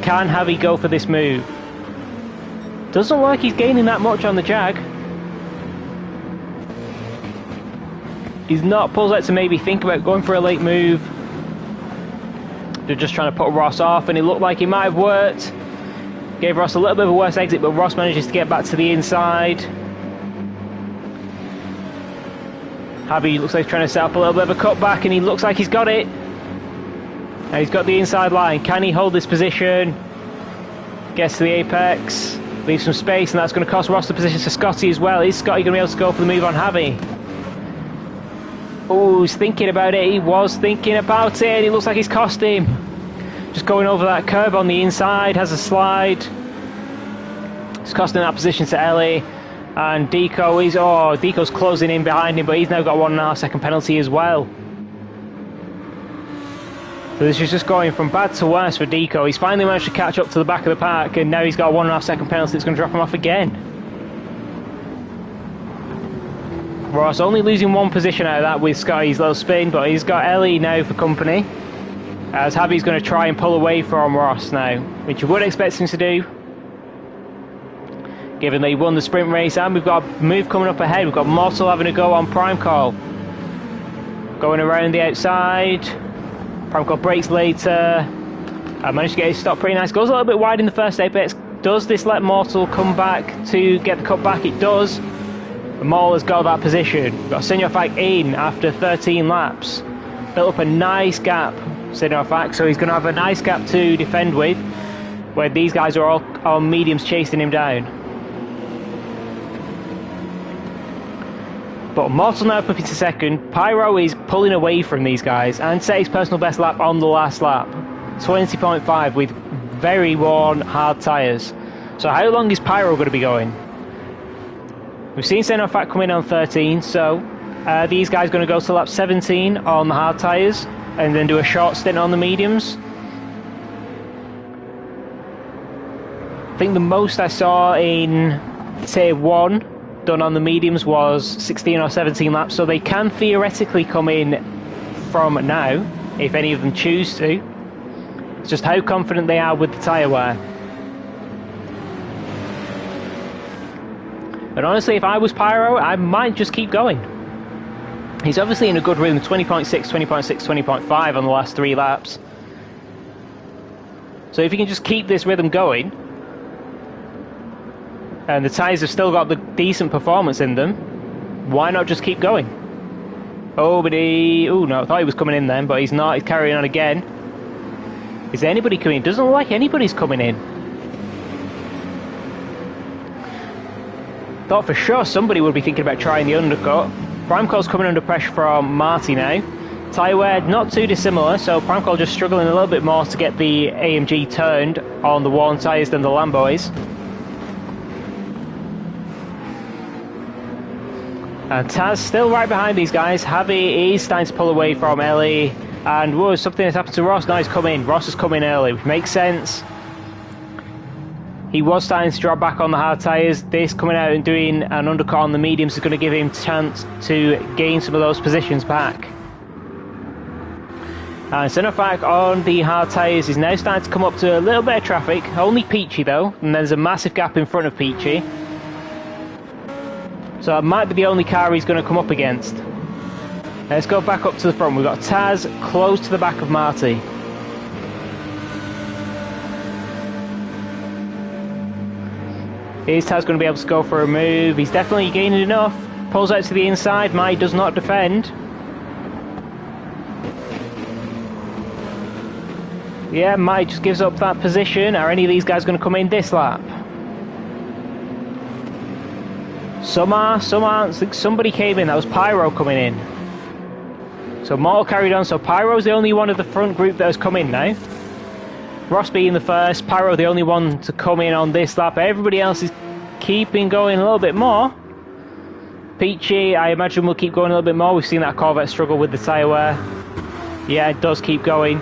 Can Javi go for this move? Doesn't look like he's gaining that much on the Jag. He's not pulls out to maybe think about going for a late move. They're just trying to put Ross off, and it looked like it might have worked. Gave Ross a little bit of a worse exit, but Ross manages to get back to the inside. Javi looks like he's trying to set up a little bit of a cutback, and he looks like he's got it. And he's got the inside line. Can he hold this position? Gets to the apex, leaves some space, and that's going to cost Ross the position to Scotty as well. Is Scotty going to be able to go for the move on Javi? Oh, he's thinking about it. He was thinking about it, and it looks like he's cost him. Just going over that curb on the inside, has a slide. It's costing that position to Ellie. And Deco's closing in behind him, but he's now got a 1.5 second penalty as well. So this is just going from bad to worse for Deco. He's finally managed to catch up to the back of the pack, and now he's got a 1.5 second penalty that's going to drop him off again. Ross only losing one position out of that with Scotty's little spin, but he's got Ellie now for company. As Javi's going to try and pull away from Ross now, which you would expect him to do, given that he won the sprint race. And we've got a move coming up ahead. We've got Mortal having a go on Primecoil. Going around the outside. Primecoil brakes later. I managed to get his stop pretty nice. Goes a little bit wide in the first apex. Does this let Mortal come back to get the cut back? It does. But Mortal has got that position. We've got Senior Fac in after 13 laps. Built up a nice gap, Senior Fac, so he's going to have a nice gap to defend with, where these guys are all on mediums chasing him down. But Mortal now up into second. Pyro is pulling away from these guys and set his personal best lap on the last lap. 20.5 with very worn, hard tyres. So how long is Pyro going to be going? We've seen Senior Fac come in on 13, so these guys are going to go to lap 17 on the hard tyres and then do a short stint on the mediums. I think the most I saw in Tier 1 done on the mediums was 16 or 17 laps, so they can theoretically come in from now if any of them choose to. It's just how confident they are with the tyre wear. But honestly, if I was Pyro, I might just keep going. He's obviously in a good rhythm, 20.6, 20.6, 20.5 on the last 3 laps. So if you can just keep this rhythm going, and the tyres have still got the decent performance in them, why not just keep going? Oh, but no, I thought he was coming in then, but he's not. He's carrying on again. Is there anybody coming in? Doesn't look like anybody's coming in. Thought for sure somebody would be thinking about trying the undercut. Primecoil's coming under pressure from Marty now. Tyre wear not too dissimilar, so Primecoil just struggling a little bit more to get the AMG turned on the worn tyres than the Lamboys. And Taz still right behind these guys. Javi is starting to pull away from Ellie. And whoa, something has happened to Ross. Now he's come in. Ross has come in early, which makes sense. He was starting to drop back on the hard tyres. This coming out and doing an undercut on the mediums is going to give him a chance to gain some of those positions back. And Sinofak on the hard tyres is now starting to come up to a little bit of traffic. Only Peachy though, and there's a massive gap in front of Peachy. So that might be the only car he's going to come up against. Let's go back up to the front. We've got Taz close to the back of Marty. Is Taz going to be able to go for a move? He's definitely gaining enough. Pulls out to the inside. Marty does not defend. Yeah, Marty just gives up that position. Are any of these guys going to come in this lap? Some aren't. I think somebody came in. That was Pyro coming in. So Mortal carried on. So Pyro's the only one of the front group that has come in now. Ross being the first. Pyro the only one to come in on this lap. Everybody else is keeping going a little bit more. Peachy, I imagine, will keep going a little bit more. We've seen that Corvette struggle with the tyre wear. Yeah, it does keep going.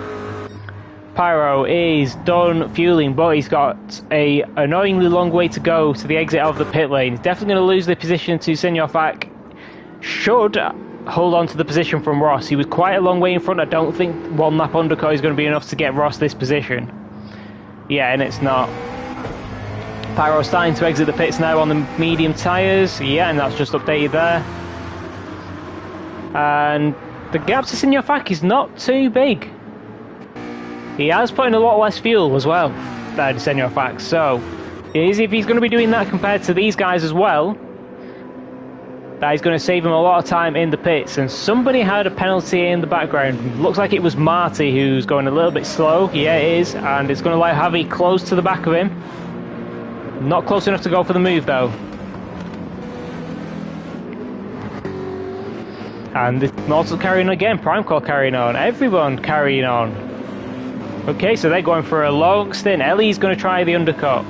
Pyro is done fueling, but he's got a annoyingly long way to go to the exit of the pit lane. He's definitely going to lose the position to Sinofak. Should hold on to the position from Ross. He was quite a long way in front. I don't think one lap undercut is going to be enough to get Ross this position. Yeah, and it's not. Pyro starting to exit the pits now on the medium tyres. Yeah, and that's just updated there. And the gap to Sinofak is not too big. He has put in a lot less fuel as well, than Sinofak, so if he's going to be doing that compared to these guys as well, that is going to save him a lot of time in the pits. And somebody had a penalty in the background. Looks like it was Marty who's going a little bit slow. Yeah, it is, and it's going to allow Javi close to the back of him. Not close enough to go for the move though. And the Mortal carrying on again, Primecore carrying on, everyone carrying on. Okay, so they're going for a long stint. Ellie's going to try the undercut.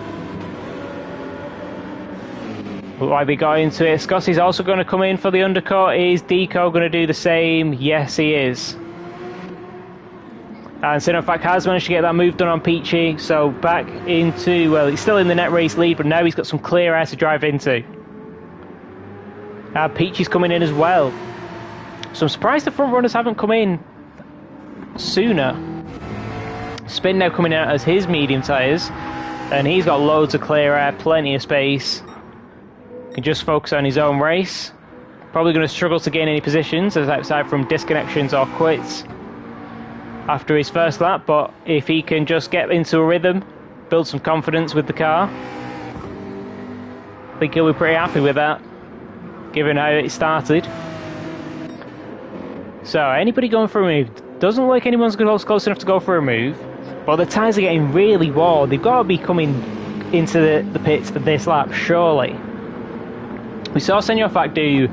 Why they got into it. Scottie's also going to come in for the undercut. Is Deco going to do the same? Yes, he is. And Sinofak has managed to get that move done on Peachy. So back into, well, he's still in the net race lead, but now he's got some clear air to drive into. Peachy's coming in as well. So I'm surprised the front runners haven't come in sooner. Spin now coming out as his medium tyres, and he's got loads of clear air, plenty of space. Can just focus on his own race. Probably going to struggle to gain any positions aside from disconnections or quits after his first lap, but if he can just get into a rhythm, build some confidence with the car, I think he'll be pretty happy with that, given how it started. So anybody going for a move? Doesn't look like anyone's close enough to go for a move. But the tyres are getting really worn. They've got to be coming into the pits for this lap, surely. We saw Sinofak do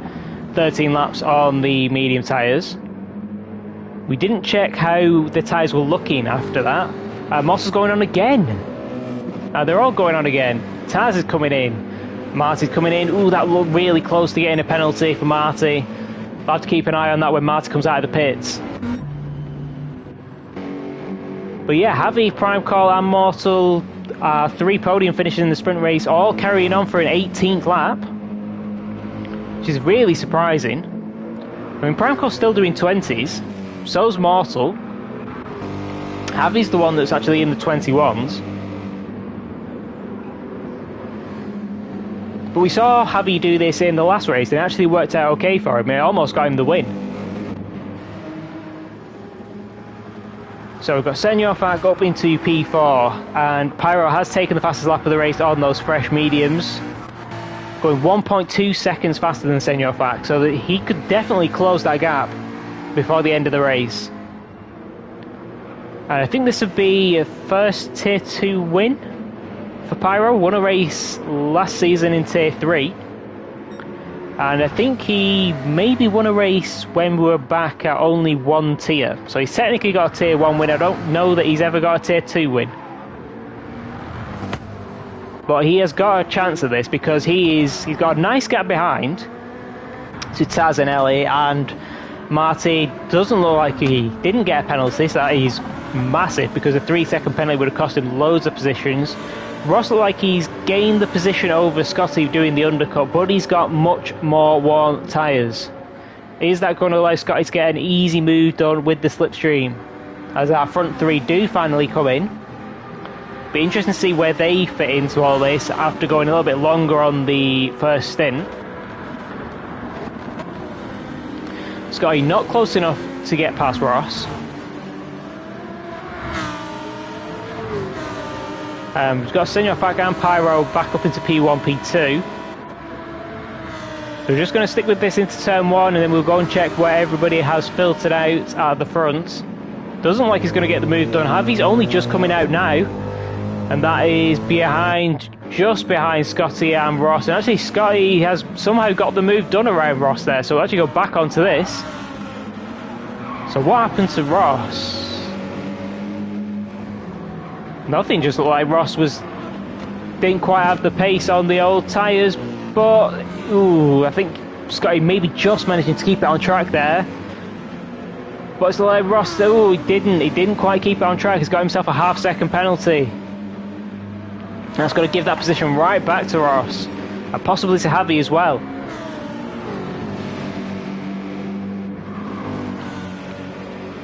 13 laps on the medium tyres. We didn't check how the tyres were looking after that. Moss is going on again. They're all going on again. Taz is coming in. Marty's coming in. Ooh, that looked really close to getting a penalty for Marty. I'll have to keep an eye on that when Marty comes out of the pits. But yeah, Javi, Primecore and Mortal, 3 podium finishes in the sprint race, all carrying on for an 18th lap, which is really surprising. I mean, Primecore's still doing 20s, so's Mortal. Javi's the one that's actually in the 21s. But we saw Javi do this in the last race, and it actually worked out okay for him. It almost got him the win. So we've got Sinofak up into P4, and Pyro has taken the fastest lap of the race on those fresh mediums, going 1.2 seconds faster than Sinofak, so that he could definitely close that gap before the end of the race. And I think this would be a first Tier 2 win for Pyro. Won a race last season in Tier 3. And I think he maybe won a race when we were back at only 1 tier. So he's technically got a Tier 1 win. I don't know that he's ever got a Tier 2 win. But he has got a chance of this because he's got a nice gap behind. to Taz and Ellie, and Marty doesn't look like he didn't get a penalty, so that is massive because a 3-second penalty would have cost him loads of positions. Ross looks like he's gained the position over Scotty doing the undercut, but he's got much more worn tyres. Is that going to allow Scotty to get an easy move done with the slipstream? As our front three do finally come in. Be interesting to see where they fit into all this after going a little bit longer on the first stint. Scotty not close enough to get past Ross. We've got Senor Fat and Pyro back up into P1, P2. So we're just going to stick with this into turn 1, and then we'll go and check where everybody has filtered out at the front. Doesn't look like he's going to get the move done. Javi's only just coming out now, and that is just behind Scotty and Ross. And actually Scotty has somehow got the move done around Ross there, so we'll actually go back onto this. So what happened to Ross? Nothing, just looked like Ross didn't quite have the pace on the old tyres, but I think Scotty maybe just managing to keep it on track there. But it's like Ross, he didn't quite keep it on track. He's got himself a half-second penalty. And that's going to give that position right back to Ross, and possibly to Javi as well.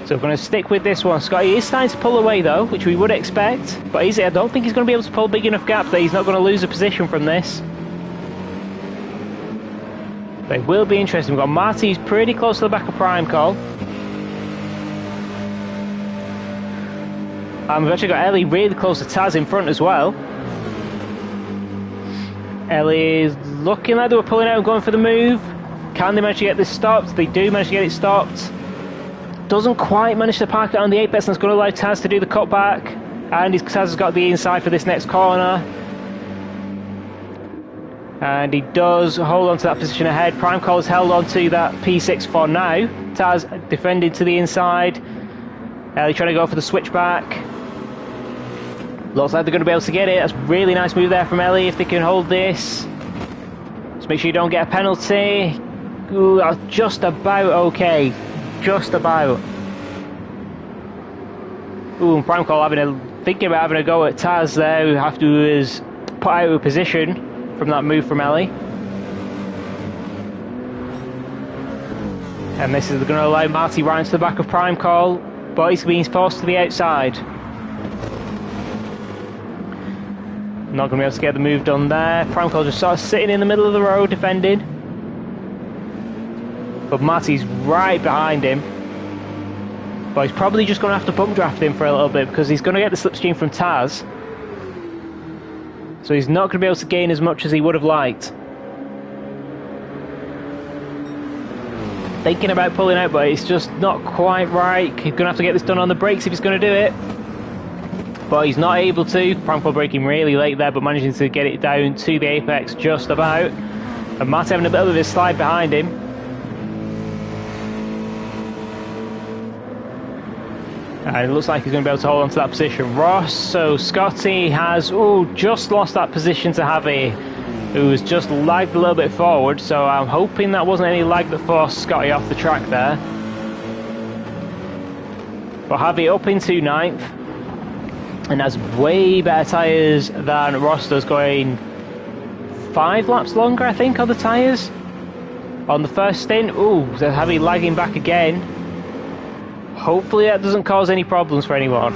So we're going to stick with this one. Scotty is starting to pull away though, which we would expect. But I don't think he's going to be able to pull a big enough gap that he's not going to lose a position from this. But it will be interesting. We've got Marty, who's pretty close to the back of Prime Call. And we've actually got Ellie really close to Taz in front as well. Ellie is looking like they were pulling out and going for the move. Can they manage to get this stopped? They do manage to get it stopped. Doesn't quite manage to park it on the apex, and that's going to allow Taz to do the cutback. And Taz has got the inside for this next corner. And he does hold on to that position ahead. Prime Call has held on to that P6 for now. Taz defending to the inside. Ellie trying to go for the switchback. Looks like they're going to be able to get it. That's a really nice move there from Ellie if they can hold this. Just make sure you don't get a penalty. Ooh, that's just about okay. Just about. Ooh, and Prime Call thinking about having a go at Taz there after he was put out of position from that move from Ellie. And this is going to allow Marty right into the back of Prime Call, but he's being forced to the outside. Not going to be able to get the move done there. Prime Call just sort of sitting in the middle of the road defending. But Marty's right behind him. But he's probably just going to have to bump draft him for a little bit because he's going to get the slipstream from Taz. So he's not going to be able to gain as much as he would have liked. Thinking about pulling out, but it's just not quite right. He's going to have to get this done on the brakes if he's going to do it. But he's not able to. Prime Call braking really late there, but managing to get it down to the apex just about. And Marty having a bit of a slide behind him. And it looks like he's going to be able to hold on to that position. Ross, so Scotty has just lost that position to Javi, who has just lagged a little bit forward. So I'm hoping that wasn't any lag that forced Scotty off the track there. But Javi up into 9th, and has way better tyres than Ross does, going 5 laps longer, I think, on the tyres. On the first stint, so Javi lagging back again. Hopefully that doesn't cause any problems for anyone.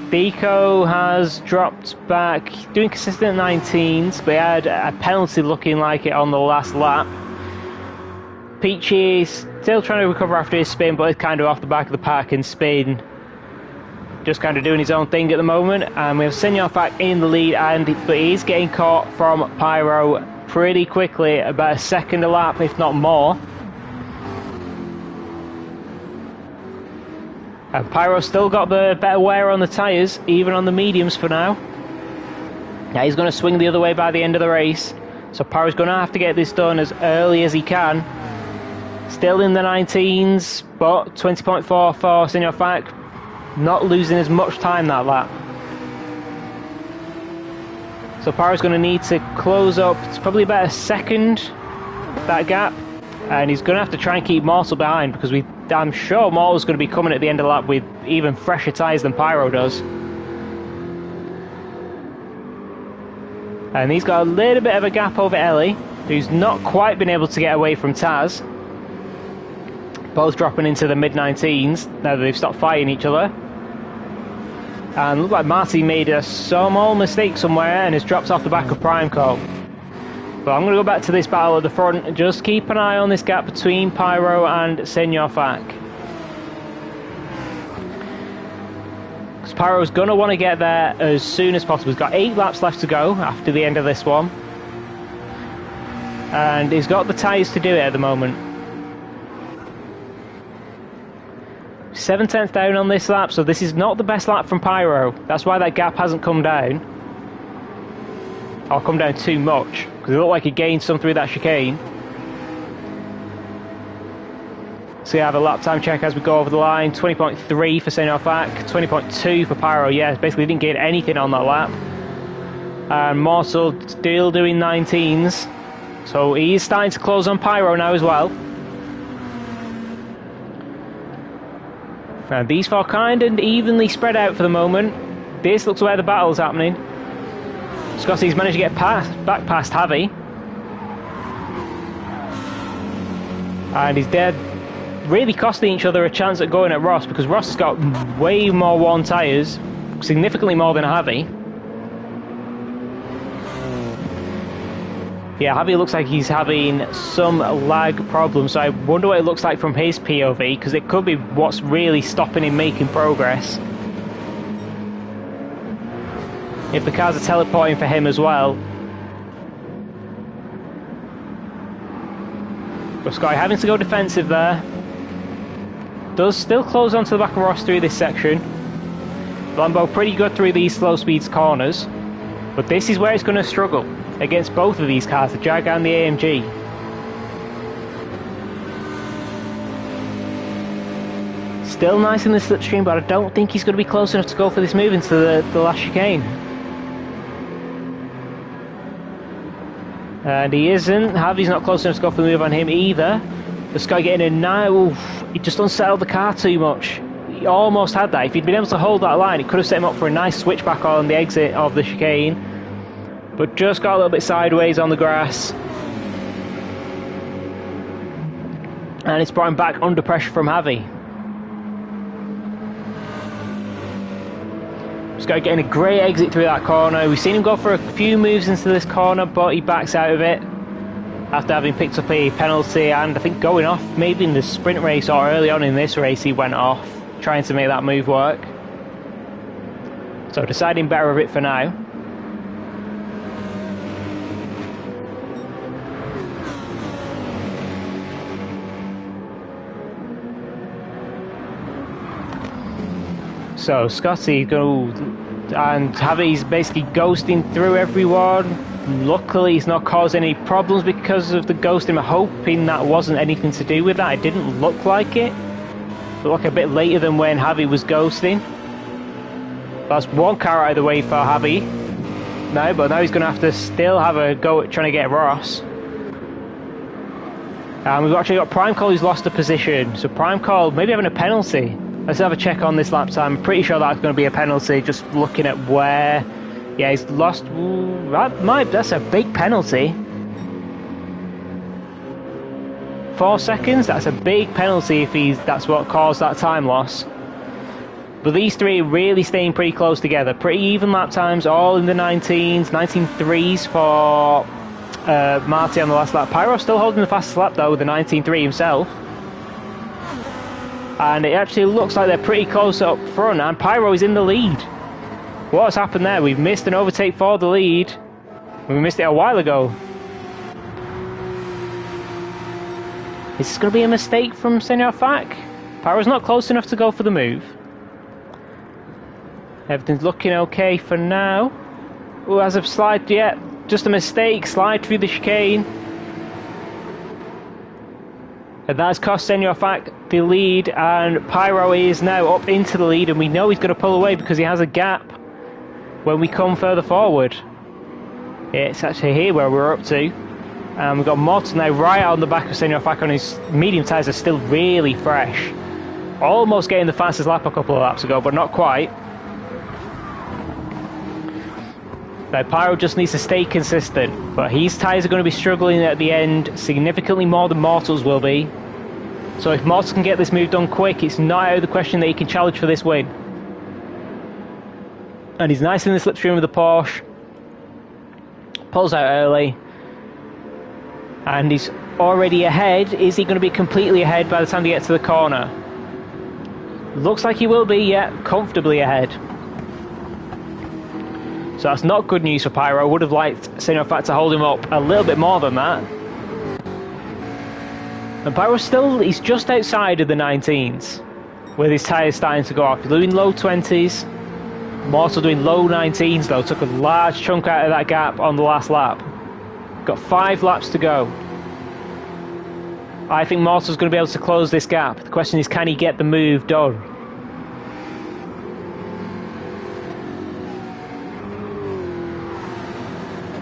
Deco has dropped back, doing consistent 19s, but he had a penalty looking like it on the last lap. Peachy still trying to recover after his spin, but he's kind of off the back of the pack and spin. Just kind of doing his own thing at the moment. And we have Senor back in the lead, but he's getting caught from Pyro pretty quickly, about a second a lap, if not more. And Pyro's still got the better wear on the tyres, even on the mediums for now. Now he's going to swing the other way by the end of the race. So Pyro's going to have to get this done as early as he can. Still in the 19s, but 20.4 for Senor Fak. Not losing as much time that lap. So Pyro's going to need to close up. It's probably about a second, that gap. And he's going to have to try and keep Mortal behind, because I'm sure Mortal's going to be coming at the end of the lap with even fresher tyres than Pyro does. And he's got a little bit of a gap over Ellie, who's not quite been able to get away from Taz. Both dropping into the mid-19s now that they've stopped fighting each other. And look like Marty made a small mistake somewhere and has dropped off the back of Primeco. But I'm going to go back to this battle at the front and just keep an eye on this gap between Pyro and Senor Fak. Because Pyro's going to want to get there as soon as possible. He's got 8 laps left to go after the end of this one. And he's got the tyres to do it at the moment. 7/10 down on this lap, so this is not the best lap from Pyro. That's why that gap hasn't come down. Or come down too much, because it looked like he gained some through that chicane. So you have a lap time check as we go over the line. 20.3 for Senor Fak, 20.2 for Pyro. Yeah, basically didn't gain anything on that lap. And Mortal still doing 19s. So he is starting to close on Pyro now as well. And these four kind of evenly spread out for the moment. This looks where the battle's happening. Scotty's managed to get back past Javi. And he's dead, really costing each other a chance at going at Ross, because Ross has got way more worn tyres, significantly more than Javi. Yeah, Javi looks like he's having some lag problems, so I wonder what it looks like from his POV, because it could be what's really stopping him making progress. If the cars are teleporting for him as well. But Scotty having to go defensive there. Does still close onto the back of Ross through this section. Lambo pretty good through these slow speeds corners. But this is where it's going to struggle against both of these cars, the Jag and the AMG. Still nice in the slipstream, but I don't think he's going to be close enough to go for this move into the last chicane. And he isn't. Javi's not close enough to go for the move on him either. The Sky getting in now. Oof, he just unsettled the car too much. He almost had that. If he'd been able to hold that line, it could have set him up for a nice switchback on the exit of the chicane. But just got a little bit sideways on the grass. And it's brought him back under pressure from Javi. Scott getting a great exit through that corner. We've seen him go for a few moves into this corner, but he backs out of it after having picked up a penalty, and I think going off maybe in the sprint race or early on in this race he went off trying to make that move work. So deciding better of it for now. So Scotty go and Javi's basically ghosting through everyone. Luckily he's not caused any problems because of the ghosting. I'm hoping that wasn't anything to do with that. It didn't look like it. It looked like a bit later than when Javi was ghosting. That's one car out of the way for Javi now, but now he's going to have to still have a go at trying to get Ross. And we've actually got Prime Call who's lost a position. So Prime Call maybe having a penalty. Let's have a check on this lap time. I'm pretty sure that's going to be a penalty, just looking at where. Yeah, he's lost. Ooh, that's a big penalty. 4 seconds, that's a big penalty if that's what caused that time loss. But these three are really staying pretty close together. Pretty even lap times, all in the 19s, 19.3s for Marty on the last lap. Pyro still holding the fastest lap though with the 19.3 himself. And it actually looks like they're pretty close up front, and Pyro is in the lead. What's happened there? We've missed an overtake for the lead. We missed it a while ago. Is this going to be a mistake from Senor Fak? Pyro's not close enough to go for the move. Everything's looking okay for now. Oh, as of slide, yeah, just a mistake. Slide through the chicane. And that's cost Senor Fak the lead, and Pyro is now up into the lead, and we know he's going to pull away because he has a gap when we come further forward. It's actually here where we're up to. And we've got Morton now right on the back of Senor Fak on his medium tyres are still really fresh. Almost getting the fastest lap a couple of laps ago, but not quite. Now Pyro just needs to stay consistent, but his tyres are going to be struggling at the end significantly more than Mortal's will be. So if Mortal can get this move done quick, it's not out of the question that he can challenge for this win. And he's nice in the slipstream with the Porsche. Pulls out early. And he's already ahead. Is he going to be completely ahead by the time they get to the corner? Looks like he will be, yeah, comfortably ahead. So that's not good news for Pyro. I would have liked Senor Fat to hold him up a little bit more than that. And Pyro still, he's just outside of the 19s. With his tyres starting to go off. He's doing low 20s. Mortal doing low 19s though. Took a large chunk out of that gap on the last lap. Got 5 laps to go. I think Mortal's going to be able to close this gap. The question is, can he get the move done?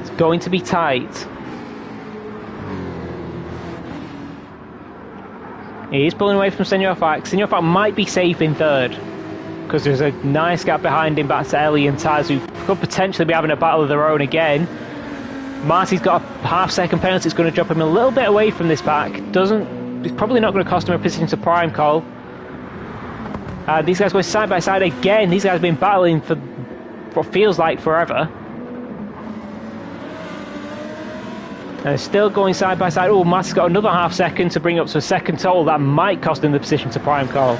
It's going to be tight. He is pulling away from Senor Fak. Senor Fak might be safe in third, because there's a nice gap behind him back to Ellie and Taz, who could potentially be having a battle of their own again. Marty's got a half-second penalty. It's going to drop him a little bit away from this pack. It's probably not going to cost him a position to prime call. These guys going side by side again. These guys have been battling for what feels like forever. And they're still going side by side. Oh, Marty's got another half-second to bring up to a second total. That might cost him the position to prime call.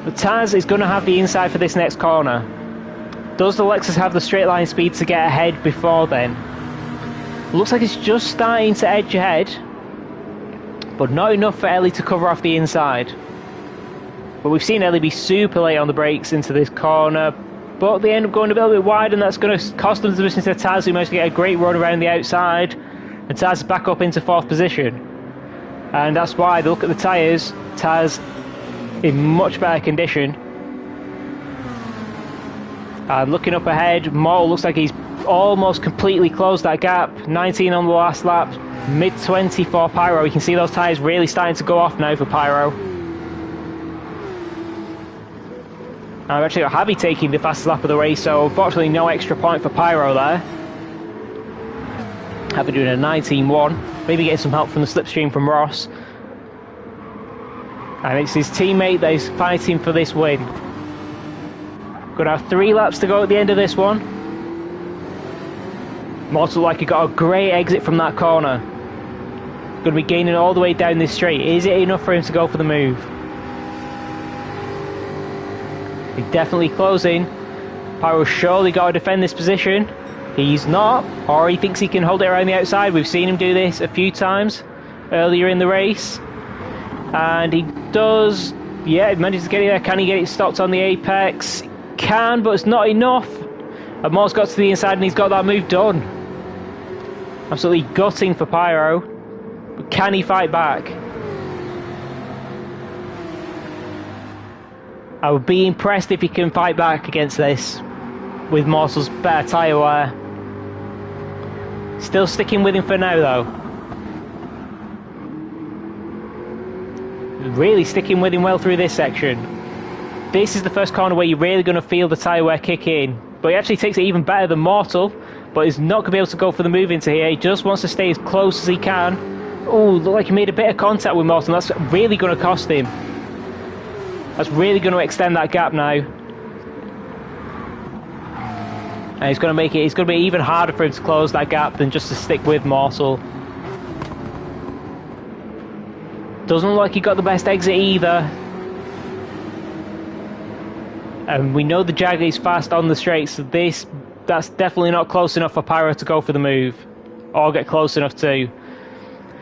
But Taz is going to have the inside for this next corner. Does the Lexus have the straight line speed to get ahead before then? Looks like it's just starting to edge ahead, but not enough for Ellie to cover off the inside. But we've seen Ellie be super late on the brakes into this corner, but they end up going a little bit wide, and that's going to cost them the position to Taz, who managed to get a great run around the outside, and Taz is back up into 4th position. And that's why they look at the tyres. Taz in much better condition. Looking up ahead, Mortal looks like he's almost completely closed that gap. 19 on the last lap, mid-20 for Pyro. You can see those tyres really starting to go off now for Pyro. I've actually got Javi taking the fastest lap of the race, so unfortunately no extra point for Pyro there. Javi doing a 19.1, maybe getting some help from the slipstream from Ross. And it's his teammate that is fighting for this win. Gonna have 3 laps to go at the end of this one. Mortal like he got a great exit from that corner. Gonna be gaining all the way down this straight. Is it enough for him to go for the move? He's definitely closing. Pyro's surely got to defend this position. He's not, or he thinks he can hold it around the outside. We've seen him do this a few times earlier in the race. And he does, yeah, he manages to get it there. Can he get it stopped on the apex? Can, but it's not enough. And Mort's got to the inside and he's got that move done. Absolutely gutting for Pyro. But can he fight back? I would be impressed if he can fight back against this with Mortal's better tyre wear. Still sticking with him for now though. Really sticking with him well through this section. This is the first corner where you're really going to feel the tyre wear kick in. But he actually takes it even better than Mortal, but he's not going to be able to go for the move into here. He just wants to stay as close as he can. Oh, look like he made a bit of contact with Mortal. That's really going to cost him. That's really going to extend that gap now. And it's going to be even harder for him to close that gap than just to stick with Mortal. Doesn't look like he got the best exit either. And we know the Jag is fast on the straight, so that's definitely not close enough for Pyro to go for the move. Or get close enough to.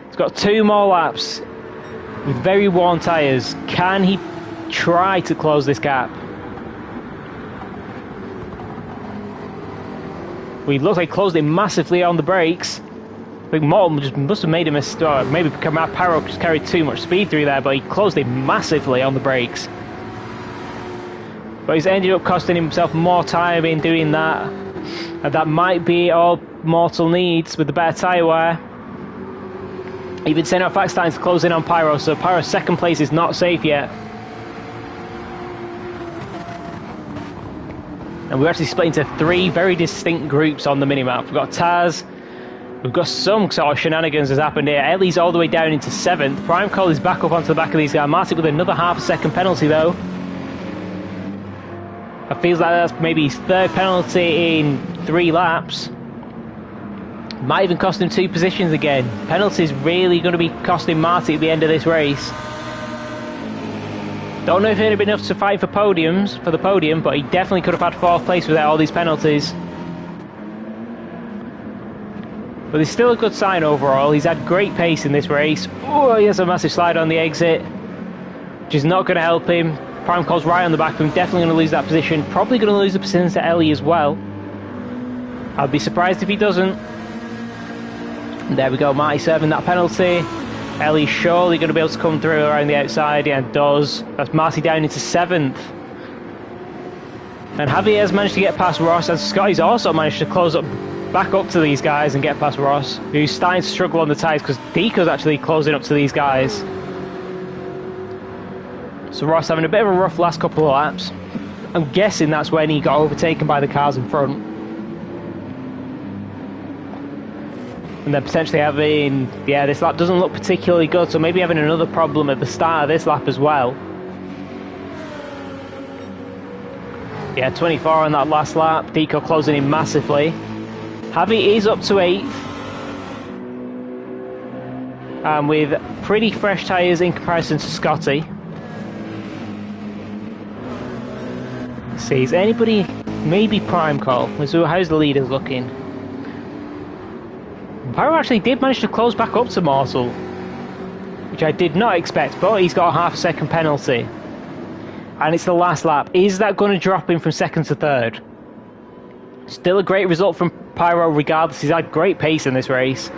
He's got 2 more laps with very worn tyres. Can he try to close this gap? We look like he closed it massively on the brakes. I think Mortal just must have made a mistake, or maybe Pyro just carried too much speed through there, but he closed it massively on the brakes. But he's ended up costing himself more time in doing that. And that might be all Mortal needs with the better tyre wear. Even Senofak starting to close in on Pyro, so Pyro's second place is not safe yet. And we're actually split into 3 very distinct groups on the minimap. We've got Taz, we've got some sort of shenanigans has happened here. Ellie's all the way down into 7th. Prime Call is back up onto the back of these guys. Martin with another half a second penalty though. It feels like that's maybe his 3rd penalty in 3 laps. Might even cost him 2 positions again. Penalty's really going to be costing Marty at the end of this race. Don't know if it'd have been enough to fight for the podium, but he definitely could have had 4th place without all these penalties. But it's still a good sign overall. He's had great pace in this race. Oh, he has a massive slide on the exit, which is not going to help him. Prime Call's right on the back of him, definitely going to lose that position. Probably going to lose the position to Ellie as well. I'd be surprised if he doesn't. There we go, Marty serving that penalty. Ellie's surely going to be able to come through around the outside, and does. That's Marty down into 7th. And Javier's managed to get past Ross, and Scotty's also managed to close up, back up to these guys and get past Ross, who's starting to struggle on the tyres because Deco's actually closing up to these guys. So Ross having a bit of a rough last couple of laps. I'm guessing that's when he got overtaken by the cars in front. And then potentially having, this lap doesn't look particularly good, so maybe having another problem at the start of this lap as well. Yeah, 24 on that last lap. Deco closing in massively. Javi is up to 8th. And with pretty fresh tyres in comparison to Scotty. Let's see, is anybody, maybe Prime Call? So how's the leaders looking? Pyro actually did manage to close back up to Mortal, which I did not expect, but he's got a half a second penalty. And it's the last lap. Is that going to drop him from 2nd to 3rd? Still a great result from Pyro regardless. He's had great pace in this race.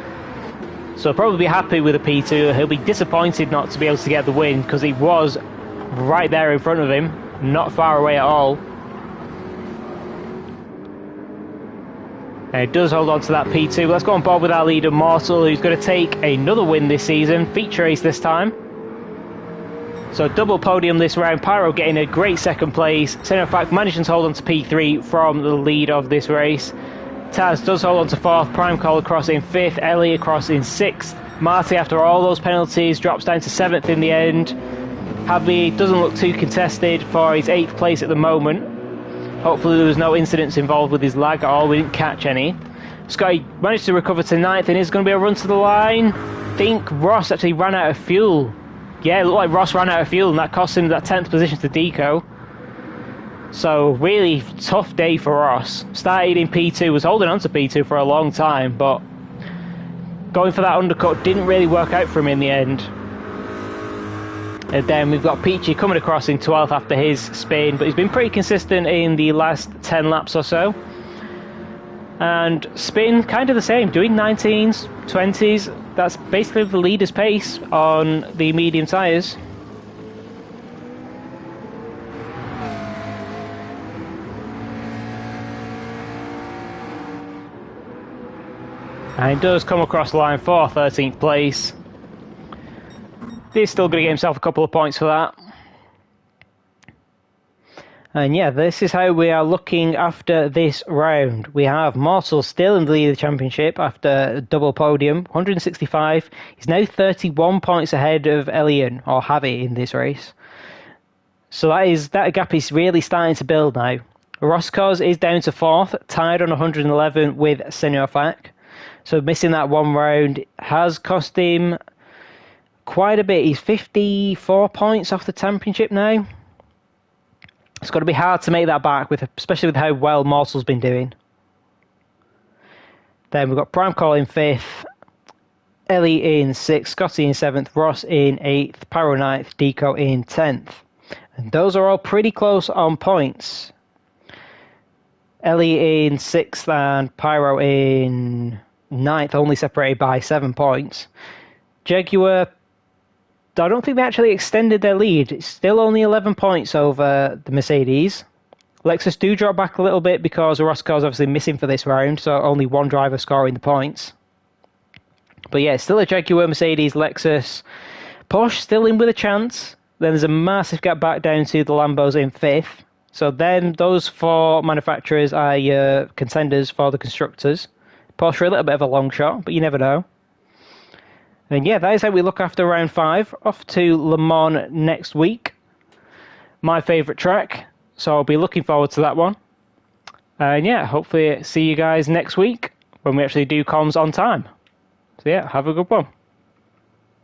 So probably be happy with a P2. He'll be disappointed not to be able to get the win because he was right there in front of him, not far away at all. And it does hold on to that P2. Let's go on board with our leader Mortal, who's going to take another win this season. Feature race this time. So double podium this round. Pyro getting a great 2nd place. Senofak managing to hold on to P3 from the lead of this race. Taz does hold on to 4th. Prime Call across in 5th. Ellie across in 6th. Marty, after all those penalties, drops down to 7th in the end. Javi doesn't look too contested for his 8th place at the moment. Hopefully there was no incidents involved with his lag at all. We didn't catch any. Scotty managed to recover to 9th and is going to be a run to the line. I think Ross actually ran out of fuel. Yeah, it looked like Ross ran out of fuel and that cost him that 10th position to Deco. So really tough day for Ross. Started in P2, was holding on to P2 for a long time, but going for that undercut didn't really work out for him in the end. And then we've got Peachy coming across in 12th after his spin, but he's been pretty consistent in the last 10 laps or so. And spin, kind of the same, doing 19s, 20s. That's basically the leader's pace on the medium tyres. And he does come across the line for 13th place. He's still going to get himself a couple of points for that. And yeah, this is how we are looking after this round. We have Mortal still in the lead of the championship after a double podium, 165. He's now 31 points ahead of Elian, or Javi, in this race. So that gap is really starting to build now. Roscoe's is down to 4th, tied on 111 with Senofak. So missing that one round has cost him quite a bit. He's 54 points off the championship now. It's got to be hard to make that back, especially with how well Mortal's been doing. Then we've got Prime Call in 5th, Ellie in 6th, Scotty in 7th, Ross in 8th, Pyro 9th, Deco in 10th. And those are all pretty close on points. Ellie in 6th and Pyro in 9th, only separated by 7 points. Jaguar, I don't think they actually extended their lead. It's still only 11 points over the Mercedes. Lexus do drop back a little bit because Roscoe's obviously missing for this round, so only one driver scoring the points. But yeah, still a Jaguar, Mercedes, Lexus. Porsche still in with a chance. Then there's a massive gap back down to the Lambos in 5th. So then those 4 manufacturers are contenders for the constructors. Porsche are a little bit of a long shot, but you never know. And yeah, that is how we look after round 5. Off to Le Mans next week. My favourite track. So I'll be looking forward to that one. And yeah, hopefully see you guys next week when we actually do comms on time. So yeah, have a good one.